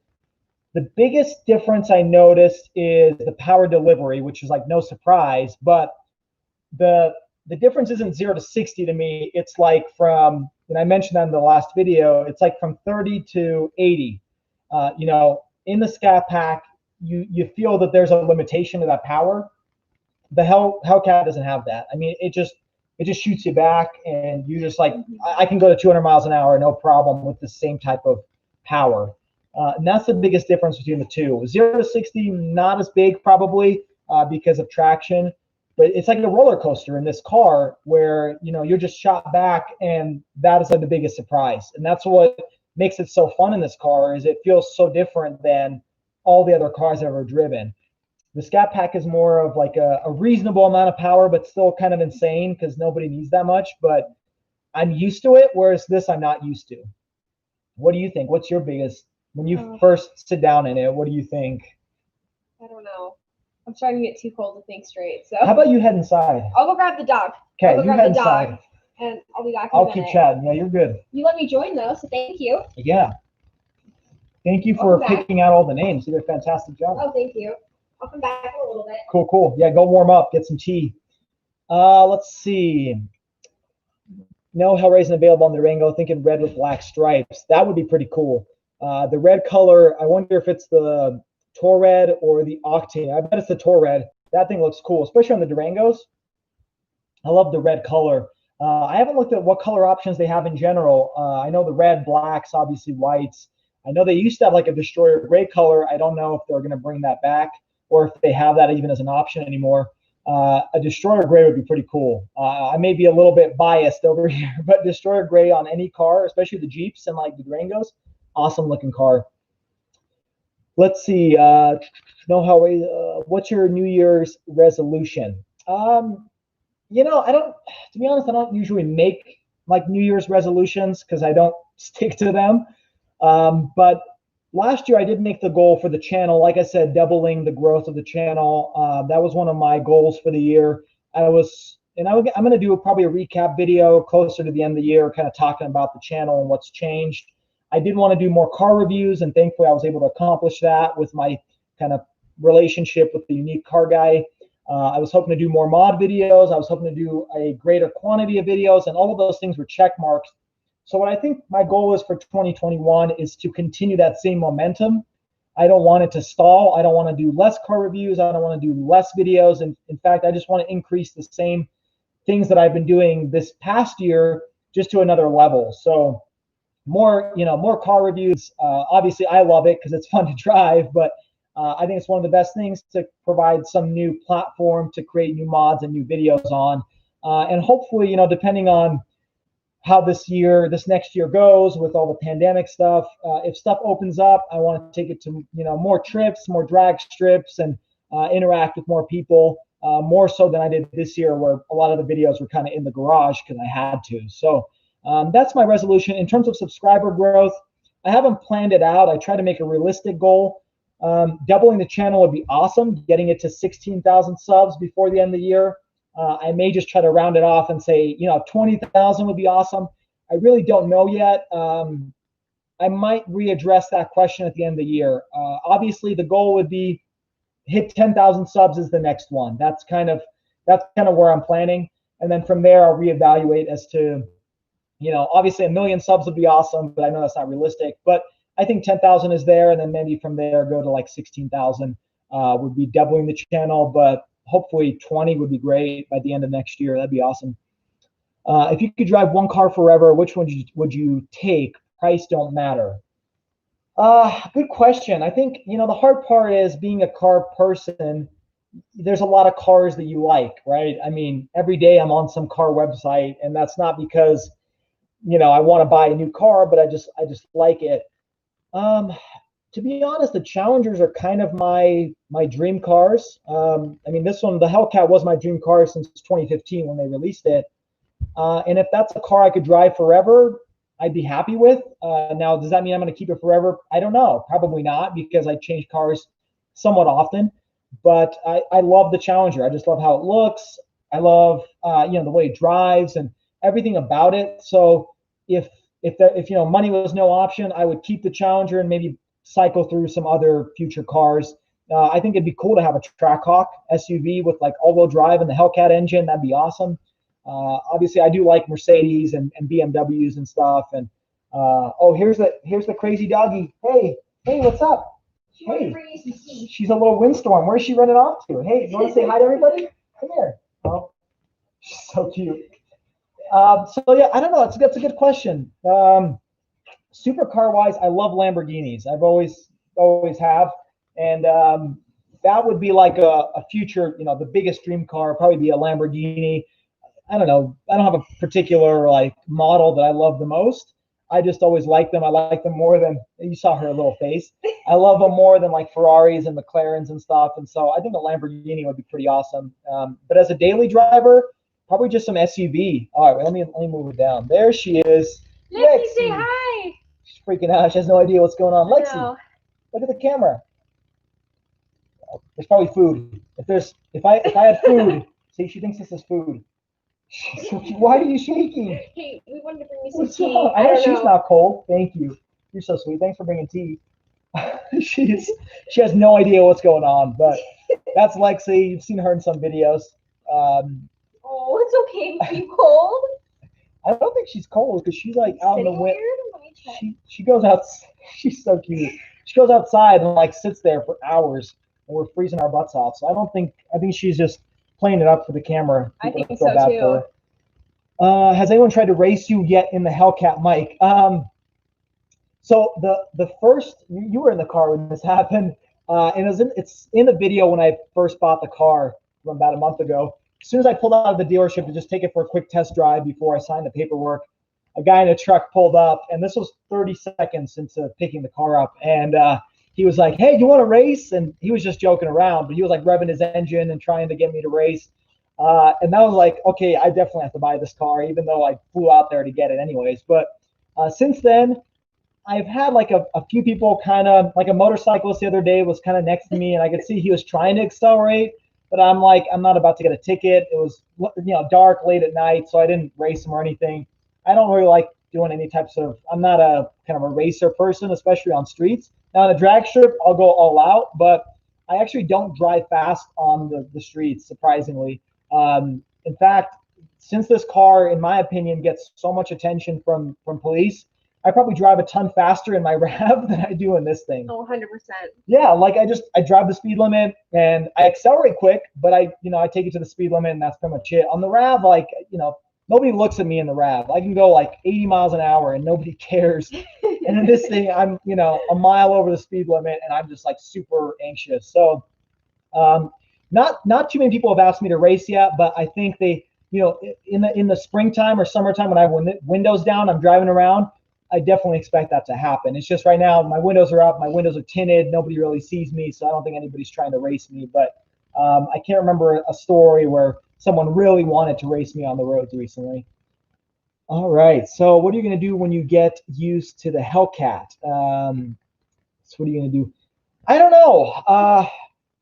The biggest difference I noticed is the power delivery, which is like no surprise, but the difference isn't 0 to 60 to me. It's like from, and I mentioned that in the last video, it's like from 30 to 80. In the Scat Pack, you feel that there's a limitation to that power. The Hellcat doesn't have that. I mean, it just shoots you back, and you just like, I can go to 200 miles an hour, no problem, with the same type of power. And that's the biggest difference between the two. 0 to 60, not as big probably because of traction, but it's like a roller coaster in this car where, you know, you're just shot back, and that is like the biggest surprise. And that's what makes it so fun in this car, is it feels so different than all the other cars I've ever driven. The Scat Pack is more of like a reasonable amount of power, but still kind of insane because nobody needs that much. But I'm used to it, whereas this I'm not used to. What do you think? What's your biggest, when you first sit down in it, what do you think? I don't know. I'm starting to get too cold to think straight. So how about you head inside? I'll go grab the dog. Okay, you head inside. And I'll be back. I'll keep chatting. Yeah, you're good. You let me join though, so thank you. Yeah. Thank you for picking out all the names. You did a fantastic job. Oh, thank you. I'll come back in a little bit. Cool, cool. Yeah, go warm up, get some tea. Let's see. No Hellraiser available on the Durango. Thinking red with black stripes. That would be pretty cool. The red color, I wonder if it's the Tour Red or the Octane. I bet it's the Tour Red. That thing looks cool, especially on the Durangos. I love the red color. I haven't looked at what color options they have in general. I know the red, blacks, obviously whites. I know they used to have like a Destroyer gray color. I don't know if they're going to bring that back or if they have that even as an option anymore. A Destroyer gray would be pretty cool. I may be a little bit biased over here, but Destroyer gray on any car, especially the Jeeps and like the Durangos, awesome looking car. Let's see. What's your New Year's resolution? You know, to be honest, I don't usually make like New Year's resolutions because I don't stick to them. But last year I did make the goal for the channel. Like I said, doubling the growth of the channel. That was one of my goals for the year. I'm going to do probably a recap video closer to the end of the year, kind of talking about the channel and what's changed. I did want to do more car reviews, and thankfully I was able to accomplish that with my kind of relationship with the Unique Car Guy. I was hoping to do more mod videos. I was hoping to do a greater quantity of videos, and all of those things were check marks. So what I think my goal is for 2021 is to continue that same momentum. I don't want it to stall. I don't want to do less car reviews. I don't want to do less videos. And in fact, I just want to increase the same things that I've been doing this past year just to another level. So more car reviews. Obviously, I love it because it's fun to drive, but I think it's one of the best things to provide some new platform to create new mods and new videos on. And hopefully, depending on how this next year goes with all the pandemic stuff, if stuff opens up, I want to take it to, more trips, more drag strips, and interact with more people, more so than I did this year, where a lot of the videos were kind of in the garage because I had to. So that's my resolution. In terms of subscriber growth, I haven't planned it out. I try to make a realistic goal. Doubling the channel would be awesome. Getting it to 16,000 subs before the end of the year. I may just try to round it off and say, 20,000 would be awesome. I really don't know yet. I might readdress that question at the end of the year. Obviously, the goal would be hit 10,000 subs is the next one. That's kind of where I'm planning. And then from there, I'll reevaluate as to, obviously 1 million subs would be awesome, but I know that's not realistic. But I think 10,000 is there, and then maybe from there go to like 16,000 would be doubling the channel. But hopefully 20 would be great by the end of next year. That'd be awesome. If you could drive one car forever, which one would you take? Price don't matter. Good question. I think, the hard part is being a car person. There's a lot of cars that you like, right? I mean, every day I'm on some car website, and that's not because, I want to buy a new car, but I just like it. To be honest, the Challengers are kind of my dream cars. This one, the Hellcat, was my dream car since 2015 when they released it. And if that's a car I could drive forever, I'd be happy with. Now, does that mean I'm going to keep it forever? I don't know. Probably not, because I change cars somewhat often. But I love the Challenger. I just love how it looks. I love the way it drives and everything about it. So if money was no option, I would keep the Challenger and maybe cycle through some other future cars. I think it'd be cool to have a Trackhawk SUV with like all-wheel drive and the Hellcat engine. That'd be awesome. Obviously, I do like Mercedes and BMWs and stuff. And here's the crazy doggy. Hey, what's up? Hey, she's a little windstorm. Where's she running off to? Hey, you want to say hi to everybody? Come here. Oh, she's so cute. So yeah, I don't know. That's a good question. Supercar wise, I love Lamborghinis. I've always have, and that would be like a future, the biggest dream car, probably be a Lamborghini. I don't know. I don't have a particular like model that I love the most. I just always like them. I like them more than you saw her little face. I love them more than like Ferraris and McLarens and stuff. And so I think a Lamborghini would be pretty awesome. But as a daily driver, probably just some SUV. All right, let me move it down. There she is. Lexi, say hi. She's freaking out. She has no idea what's going on. Lexi, No. look at the camera. There's probably food. If I had food, see, she thinks this is food. Why are you shaking? Hey, we wanted to bring you some tea. I know she's not cold. Thank you. You're so sweet. Thanks for bringing tea. She has no idea what's going on, but that's Lexi. You've seen her in some videos. Oh, it's okay. Are you cold? I don't think she's cold because she's like out in the wind. Let me check. She goes out. She's so cute. She goes outside and like sits there for hours, and we're freezing our butts off. So I think she's just playing it up for the camera. I think so too. Has anyone tried to race you yet in the Hellcat, Mike? So the first, you were in the car when this happened, and it's in the video when I first bought the car from about a month ago. As soon as I pulled out of the dealership to just take it for a quick test drive before I signed the paperwork, a guy in a truck pulled up, and this was 30 seconds into picking the car up, and he was like, "Hey, you want to race?" And he was just joking around, but he was like revving his engine and trying to get me to race. And that was like, okay, I definitely have to buy this car, even though I flew out there to get it anyways. But since then, I've had like a few people kind of like a motorcyclist the other day was kind of next to me, and I could see he was trying to accelerate, but I'm like, I'm not about to get a ticket. It was dark late at night, so I didn't race him or anything. I don't really like doing any types of. I'm not a kind of a racer person, especially on streets. Now on a drag strip, I'll go all out, but I actually don't drive fast on the streets, surprisingly. In fact, since this car, in my opinion, gets so much attention from police, I probably drive a ton faster in my RAV than I do in this thing. Oh, 100%. Yeah, like I drive the speed limit and I accelerate quick, but I take it to the speed limit and that's pretty much it. On the RAV, like, nobody looks at me in the RAV. I can go like 80 miles an hour and nobody cares. And in this thing, I'm, a mile over the speed limit and I'm just like super anxious. So, not too many people have asked me to race yet, but I think they, in the springtime or summertime when I have windows down, I'm driving around, I definitely expect that to happen. It's just right now my windows are up, my windows are tinted, nobody really sees me, so I don't think anybody's trying to race me. But I can't remember a story where someone really wanted to race me on the roads recently. All right, so what are you going to do when you get used to the Hellcat? So what are you going to do? I don't know.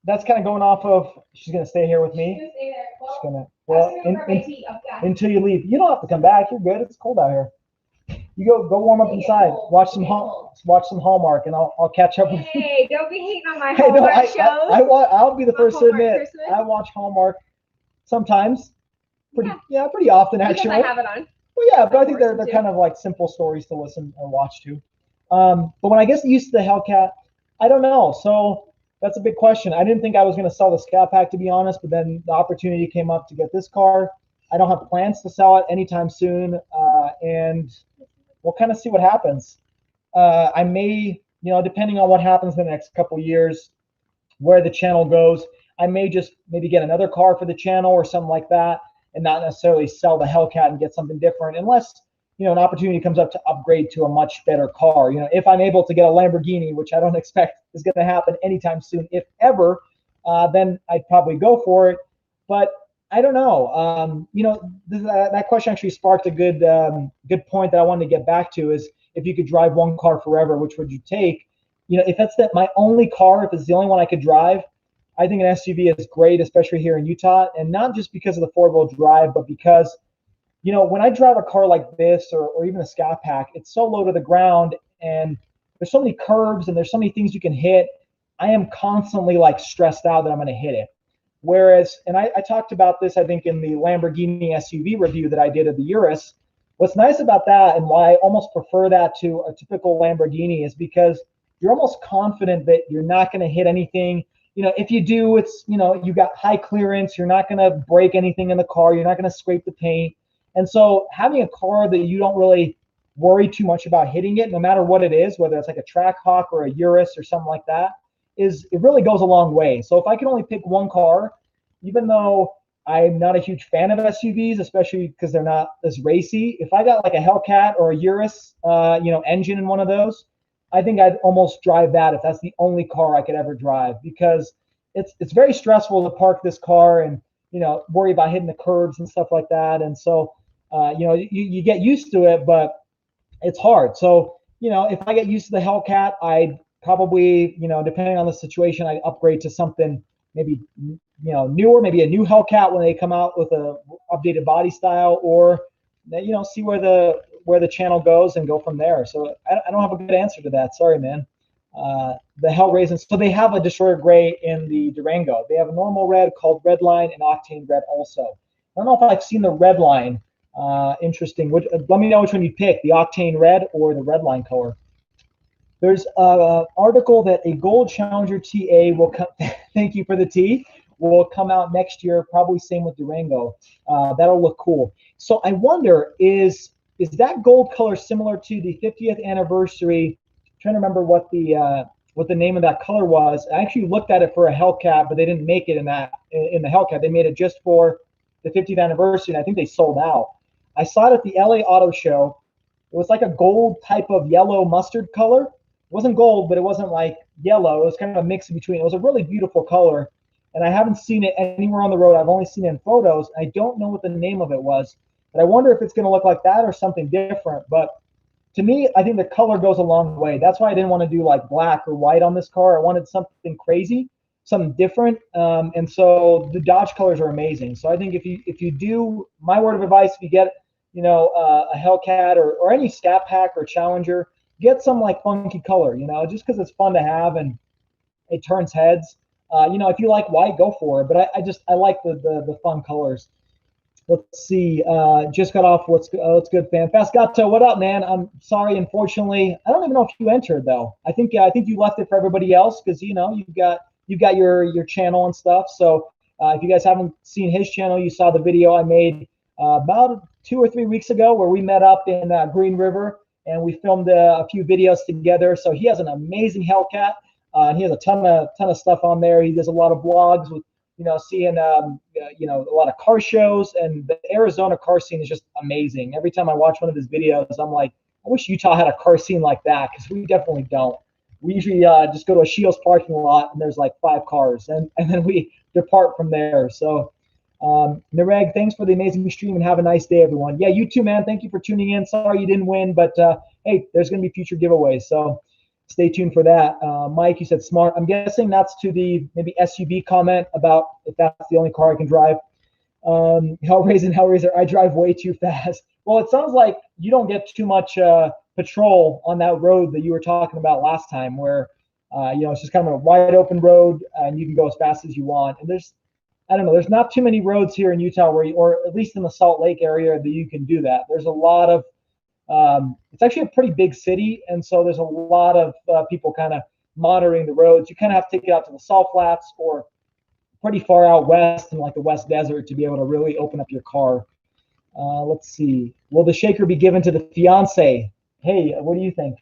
That's kind of going off of, she's going to stay here with me. She's going to, until you leave. You don't have to come back. You're good. It's cold out here. You go warm up inside. Watch some Hallmark, and I'll catch up with you. Hey, don't be hating on my Hallmark shows. I'll be the first to admit, Christmas? I watch Hallmark sometimes. Pretty often, actually. Because I have it on. Well, yeah, but I think they're kind of like simple stories to listen or watch to. But when I get used to the Hellcat, I don't know. So that's a big question. I didn't think I was going to sell the Scat Pack, to be honest, but then the opportunity came up to get this car. I don't have plans to sell it anytime soon, and we'll kind of see what happens. I may, depending on what happens in the next couple years, where the channel goes, I may just maybe get another car for the channel or something like that, and not necessarily sell the Hellcat and get something different, unless an opportunity comes up to upgrade to a much better car. If I'm able to get a Lamborghini, which I don't expect is going to happen anytime soon, if ever, then I'd probably go for it. But I don't know. That question actually sparked a good point that I wanted to get back to, is if you could drive one car forever, which would you take? If that's my only car, if it's the only one I could drive, I think an SUV is great, especially here in Utah, and not just because of the four-wheel drive, but because when I drive a car like this or even a Scat Pack, it's so low to the ground and there's so many curves and there's so many things you can hit. I am constantly like stressed out that I'm going to hit it. Whereas, and I talked about this, I think, in the Lamborghini SUV review that I did of the Urus. What's nice about that and why I almost prefer that to a typical Lamborghini is because you're almost confident that you're not going to hit anything. If you do, it's, you got high clearance. You're not going to break anything in the car. You're not going to scrape the paint. And so having a car that you don't really worry too much about hitting it, no matter what it is, whether it's like a Trackhawk or a Urus or something like that, it really goes a long way. So if I can only pick one car, even though I'm not a huge fan of SUVs, especially because they're not as racy, if I got like a Hellcat or a Urus, engine in one of those, I think I'd almost drive that if that's the only car I could ever drive, because it's very stressful to park this car and worry about hitting the curbs and stuff like that. And so you get used to it, but it's hard. So if I get used to the Hellcat, I'd probably depending on the situation, I'd upgrade to something maybe newer, maybe a new Hellcat when they come out with a updated body style, or see where the channel goes and go from there. So I don't have a good answer to that. Sorry, man. The Hellraiser. So they have a Destroyer Gray in the Durango. They have a normal red called Redline and Octane Red also. I don't know if I've seen the Redline. Interesting. Let me know which one you pick, the Octane Red or the Redline color. There's an article that a Gold Challenger TA will come. Thank you for the T. Will come out next year. Probably same with Durango. That'll look cool. So I wonder, is that gold color similar to the 50th anniversary? I'm trying to remember what the name of that color was. I actually looked at it for a Hellcat, but they didn't make it in the Hellcat. They made it just for the 50th anniversary, and I think they sold out. I saw it at the LA Auto Show. It was like a gold type of yellow mustard color. It wasn't gold, but it wasn't like yellow. It was kind of a mix in between. It was a really beautiful color, and I haven't seen it anywhere on the road. I've only seen it in photos. I don't know what the name of it was, but I wonder if it's going to look like that or something different. But to me, I think the color goes a long way. That's why I didn't want to do like black or white on this car. I wanted something crazy, something different. And so the Dodge colors are amazing. So I think if you do, my word of advice, if you get a Hellcat or any Scat Pack or Challenger, get some like funky color, just because it's fun to have and it turns heads. If you like white, go for it. But I like the fun colors. Let's see. Just got off. What's good, fan? Fast Gato, what up, man? I'm sorry. Unfortunately, I don't even know if you entered though. I think you left it for everybody else because you've got your channel and stuff. So if you guys haven't seen his channel, you saw the video I made about 2 or 3 weeks ago where we met up in Green River and we filmed a few videos together. So he has an amazing Hellcat. He has a ton of stuff on there. He does a lot of vlogs with seeing a lot of car shows, and the Arizona car scene is just amazing. Every time I watch one of his videos, I'm like, I wish Utah had a car scene like that, because we definitely don't. We usually just go to a Shields parking lot and there's like 5 cars, and then we depart from there. So Nareg, thanks for the amazing stream and have a nice day, everyone. Yeah, you too, man. Thank you for tuning in. Sorry you didn't win, but hey, there's going to be future giveaways, so stay tuned for that. Mike, you said smart. I'm guessing that's to the maybe SUV comment about if that's the only car I can drive. Hellraiser, I drive way too fast. Well, it sounds like you don't get too much patrol on that road that you were talking about last time, where it's just kind of a wide open road and you can go as fast as you want. And there's not too many roads here in Utah or at least in the Salt Lake area, that you can do that. There's a lot of it's actually a pretty big city, and so there's a lot of people kind of monitoring the roads. You kind of have to take it out to the Salt Flats or pretty far out west in like the West Desert to be able to really open up your car. Let's see. Will the shaker be given to the fiance? Hey, what do you think?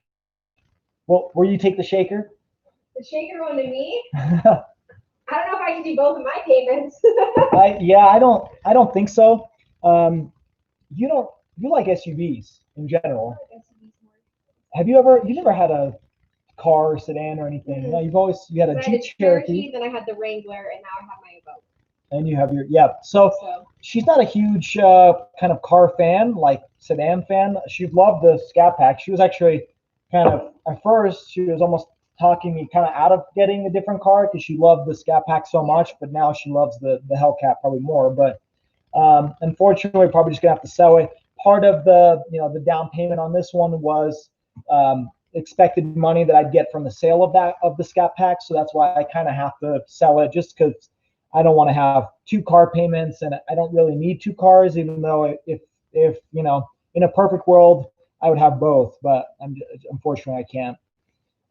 Well, will you take the shaker? The shaker one to me? I don't know if I can do both of my payments. I don't think so. You like SUVs in general. You've never had a car or sedan or anything? Mm-hmm. No, you had a Jeep Cherokee. Then I had the Wrangler, and now I have my Evoque. And you have So she's not a huge kind of car fan, like sedan fan. She loved the Scat Pack. She was actually kind of, at first, she was almost talking me kind of out of getting a different car because she loved the Scat Pack so much, but now she loves the Hellcat probably more. But unfortunately, we're probably just gonna have to sell it. Part of the down payment on this one was expected money that I'd get from the sale of the Scat Pack, so that's why I kind of have to sell it, just because I don't want to have 2 car payments, and I don't really need 2 cars, even though if in a perfect world I would have both, but unfortunately I can't.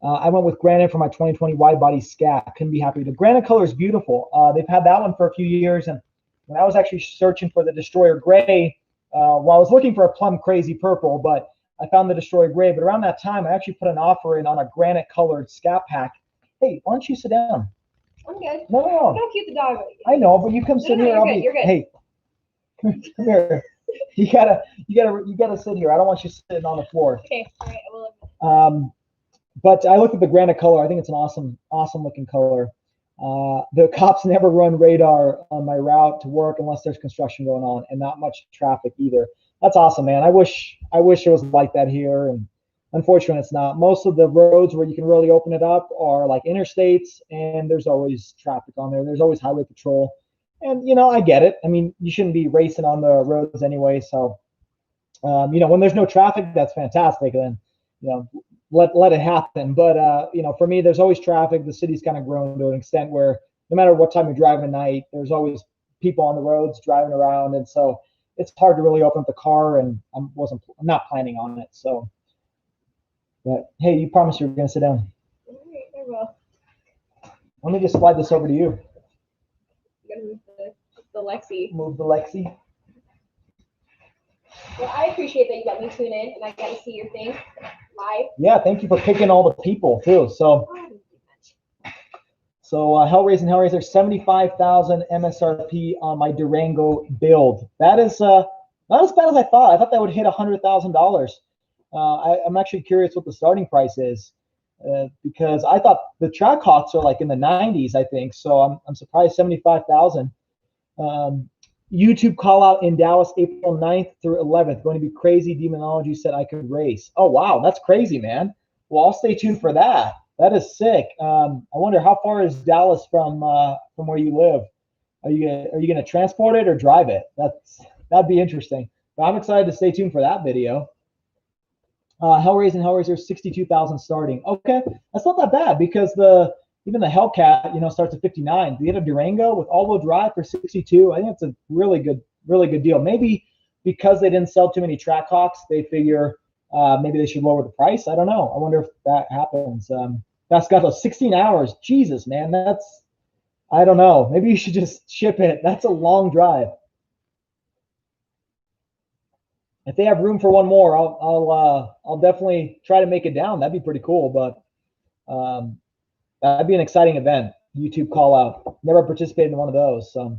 I went with Granite for my 2020 wide body Scat. Couldn't be happier. The Granite color is beautiful. They've had that one for a few years, and when I was actually searching for the Destroyer Gray, well, I was looking for a plum crazy purple, but I found the Destroyer Gray. But around that time, I actually put an offer in on a granite colored Scat Pack, Hey, why don't you sit down? I'm good. No, no, no. Look how cute the dog is. I know, but you come sit here. You're I'll good. be. You're good. Hey, come here. You gotta sit here. I don't want you sitting on the floor. Okay. All right. I will. But I looked at the granite color. I think it's an awesome looking color. The cops never run radar on my route to work unless there's construction going on, and not much traffic either. That's awesome, man. I wish it was like that here, and unfortunately, it's not. Most of the roads where you can really open it up are like interstates, and there's always traffic on there. There's always highway patrol, and I get it. I mean, you shouldn't be racing on the roads anyway. So, when there's no traffic, that's fantastic. Then, you know, let it happen. But for me, there's always traffic. The city's kind of grown to an extent where no matter what time you're driving at night, there's always people on the roads driving around, and so it's hard to really open up the car. And I'm not planning on it. So, but hey, you promised you were gonna sit down. All right. I will. Let me just slide this over to you. I'm gonna move the Lexi. Move the Lexi. Well, I appreciate that you let me tune in and I got to see your thing live. Yeah, thank you for picking all the people too. So. So Hellraiser 75,000 MSRP on my Durango build. That is not as bad as I thought. I thought that would hit $100,000. I'm actually curious what the starting price is because I thought the Trackhawks are like in the 90s, I think. So I'm surprised 75,000. YouTube call out in Dallas April 9th through 11th. Going to be crazy. Demonology said I could race. Oh wow, that's crazy, man. Well, I'll stay tuned for that. That is sick. I wonder how far is Dallas from where you live. Are you gonna transport it or drive it? That'd be interesting. But I'm excited to stay tuned for that video. Hellraiser 62,000 starting. Okay, that's not that bad because even the Hellcat starts at 59. You get a Durango with all-wheel drive for 62. I think it's a really good deal. Maybe because they didn't sell too many Trackhawks, they figure maybe they should lower the price. I don't know. I wonder if that happens. That's got those 16 hours. Jesus, man, I don't know. Maybe you should just ship it. That's a long drive. If they have room for one more, I'll definitely try to make it down. That'd be pretty cool. But that'd be an exciting event. YouTube call out. Never participated in one of those. So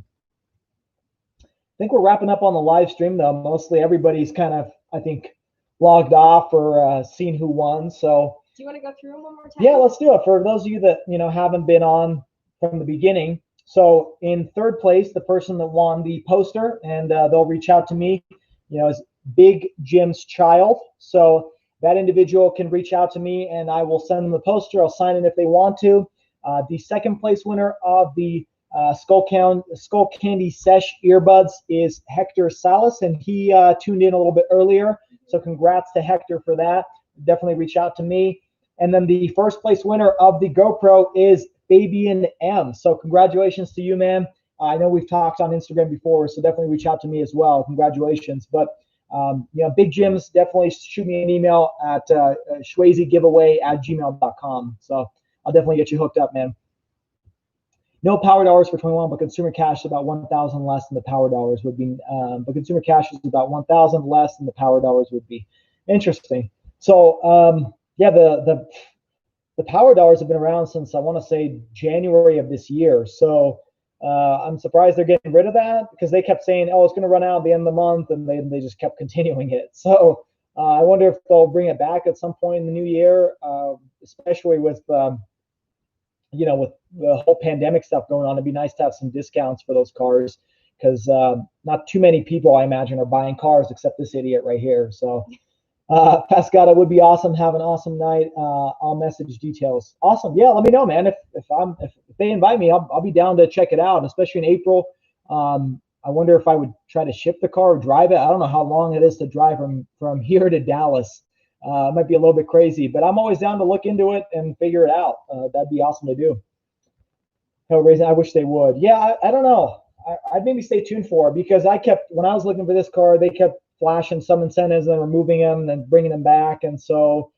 I think we're wrapping up on the live stream though. Mostly everybody's kind of, I think, logged off or seen who won. So do you want to go through them one more time? Yeah, let's do it. For those of you that haven't been on from the beginning. So in third place, the person that won the poster, and they'll reach out to me, is Big Jim's child. So that individual can reach out to me, and I will send them the poster. I'll sign it if they want to. The second place winner of the Skull Candy Sesh earbuds is Hector Salas, and he tuned in a little bit earlier. So congrats to Hector for that. Definitely reach out to me. And then the first place winner of the GoPro is Fabian M. So congratulations to you, man. I know we've talked on Instagram before, so definitely reach out to me as well. Congratulations. But, Big Jim's, definitely shoot me an email at schwazygiveaway@gmail.com. So I'll definitely get you hooked up, man. No power dollars for 21, but consumer cash is about 1,000 less than the power dollars would be. But consumer cash is about 1,000 less than the power dollars would be. Interesting. So, yeah, the power dollars have been around since I want to say January of this year. So I'm surprised they're getting rid of that because they kept saying, oh, it's going to run out at the end of the month, and they just kept continuing it. So I wonder if they'll bring it back at some point in the new year, especially with with the whole pandemic stuff going on. It'd be nice to have some discounts for those cars because not too many people, I imagine, are buying cars except this idiot right here. So. Pascata, would be awesome. Have an awesome night. I'll message details. Awesome. Yeah, let me know, man. If they invite me, I'll be down to check it out, especially in April. I wonder if I would try to ship the car or drive it. I don't know how long it is to drive from here to Dallas. It might be a little bit crazy, but I'm always down to look into it and figure it out. That'd be awesome to do. Hellraiser, I wish they would. Yeah, I don't know. I'd maybe stay tuned for it because when I was looking for this car, they kept flashing some incentives and removing them and bringing them back. And so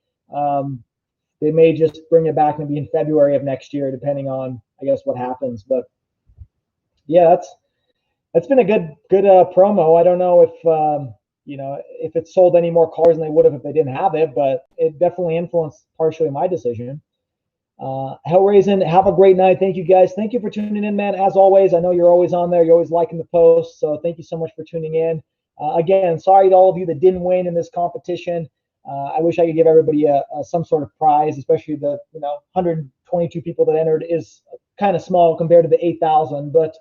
they may just bring it back maybe in February of next year, depending on, I guess, what happens. But yeah, that's been a good promo. I don't know if it sold any more cars than they would have if they didn't have it, but it definitely influenced partially my decision. Hellraisin, have a great night. Thank you guys. Thank you for tuning in, man. As always, I know you're always on there. You're always liking the posts. So thank you so much for tuning in. Again, sorry to all of you that didn't win in this competition. I wish I could give everybody some sort of prize, especially the 122 people that entered is kind of small compared to the 8,000. But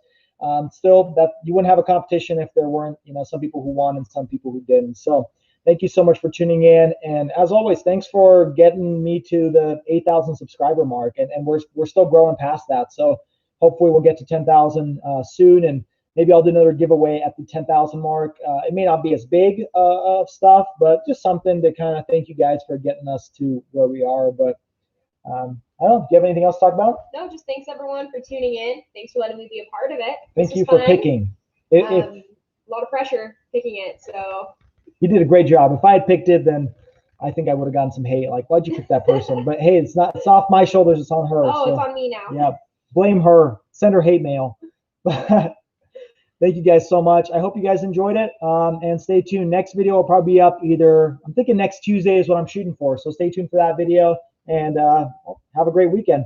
still, that you wouldn't have a competition if there weren't some people who won and some people who didn't. So thank you so much for tuning in. And as always, thanks for getting me to the 8,000 subscriber mark. And we're still growing past that. So hopefully we'll get to 10,000 soon. And maybe I'll do another giveaway at the 10,000 mark. It may not be as big of stuff, but just something to kind of thank you guys for getting us to where we are. But I don't know. Do you have anything else to talk about? No, just thanks everyone for tuning in. Thanks for letting me be a part of it. Thank you for picking. A lot of pressure picking it, so. You did a great job. If I had picked it, then I think I would have gotten some hate. Like, why'd you pick that person? But hey, it's off my shoulders. It's on her. Oh, so, it's on me now. Yeah, blame her. Send her hate mail. Thank you guys so much. I hope you guys enjoyed it. And stay tuned. Next video will probably be up I'm thinking next Tuesday is what I'm shooting for. So stay tuned for that video. And have a great weekend.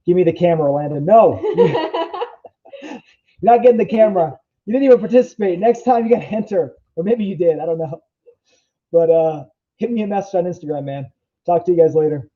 Give me the camera, Landon. No. You're not getting the camera. You didn't even participate. Next time you got to enter. Or maybe you did. I don't know. But hit me a message on Instagram, man. Talk to you guys later.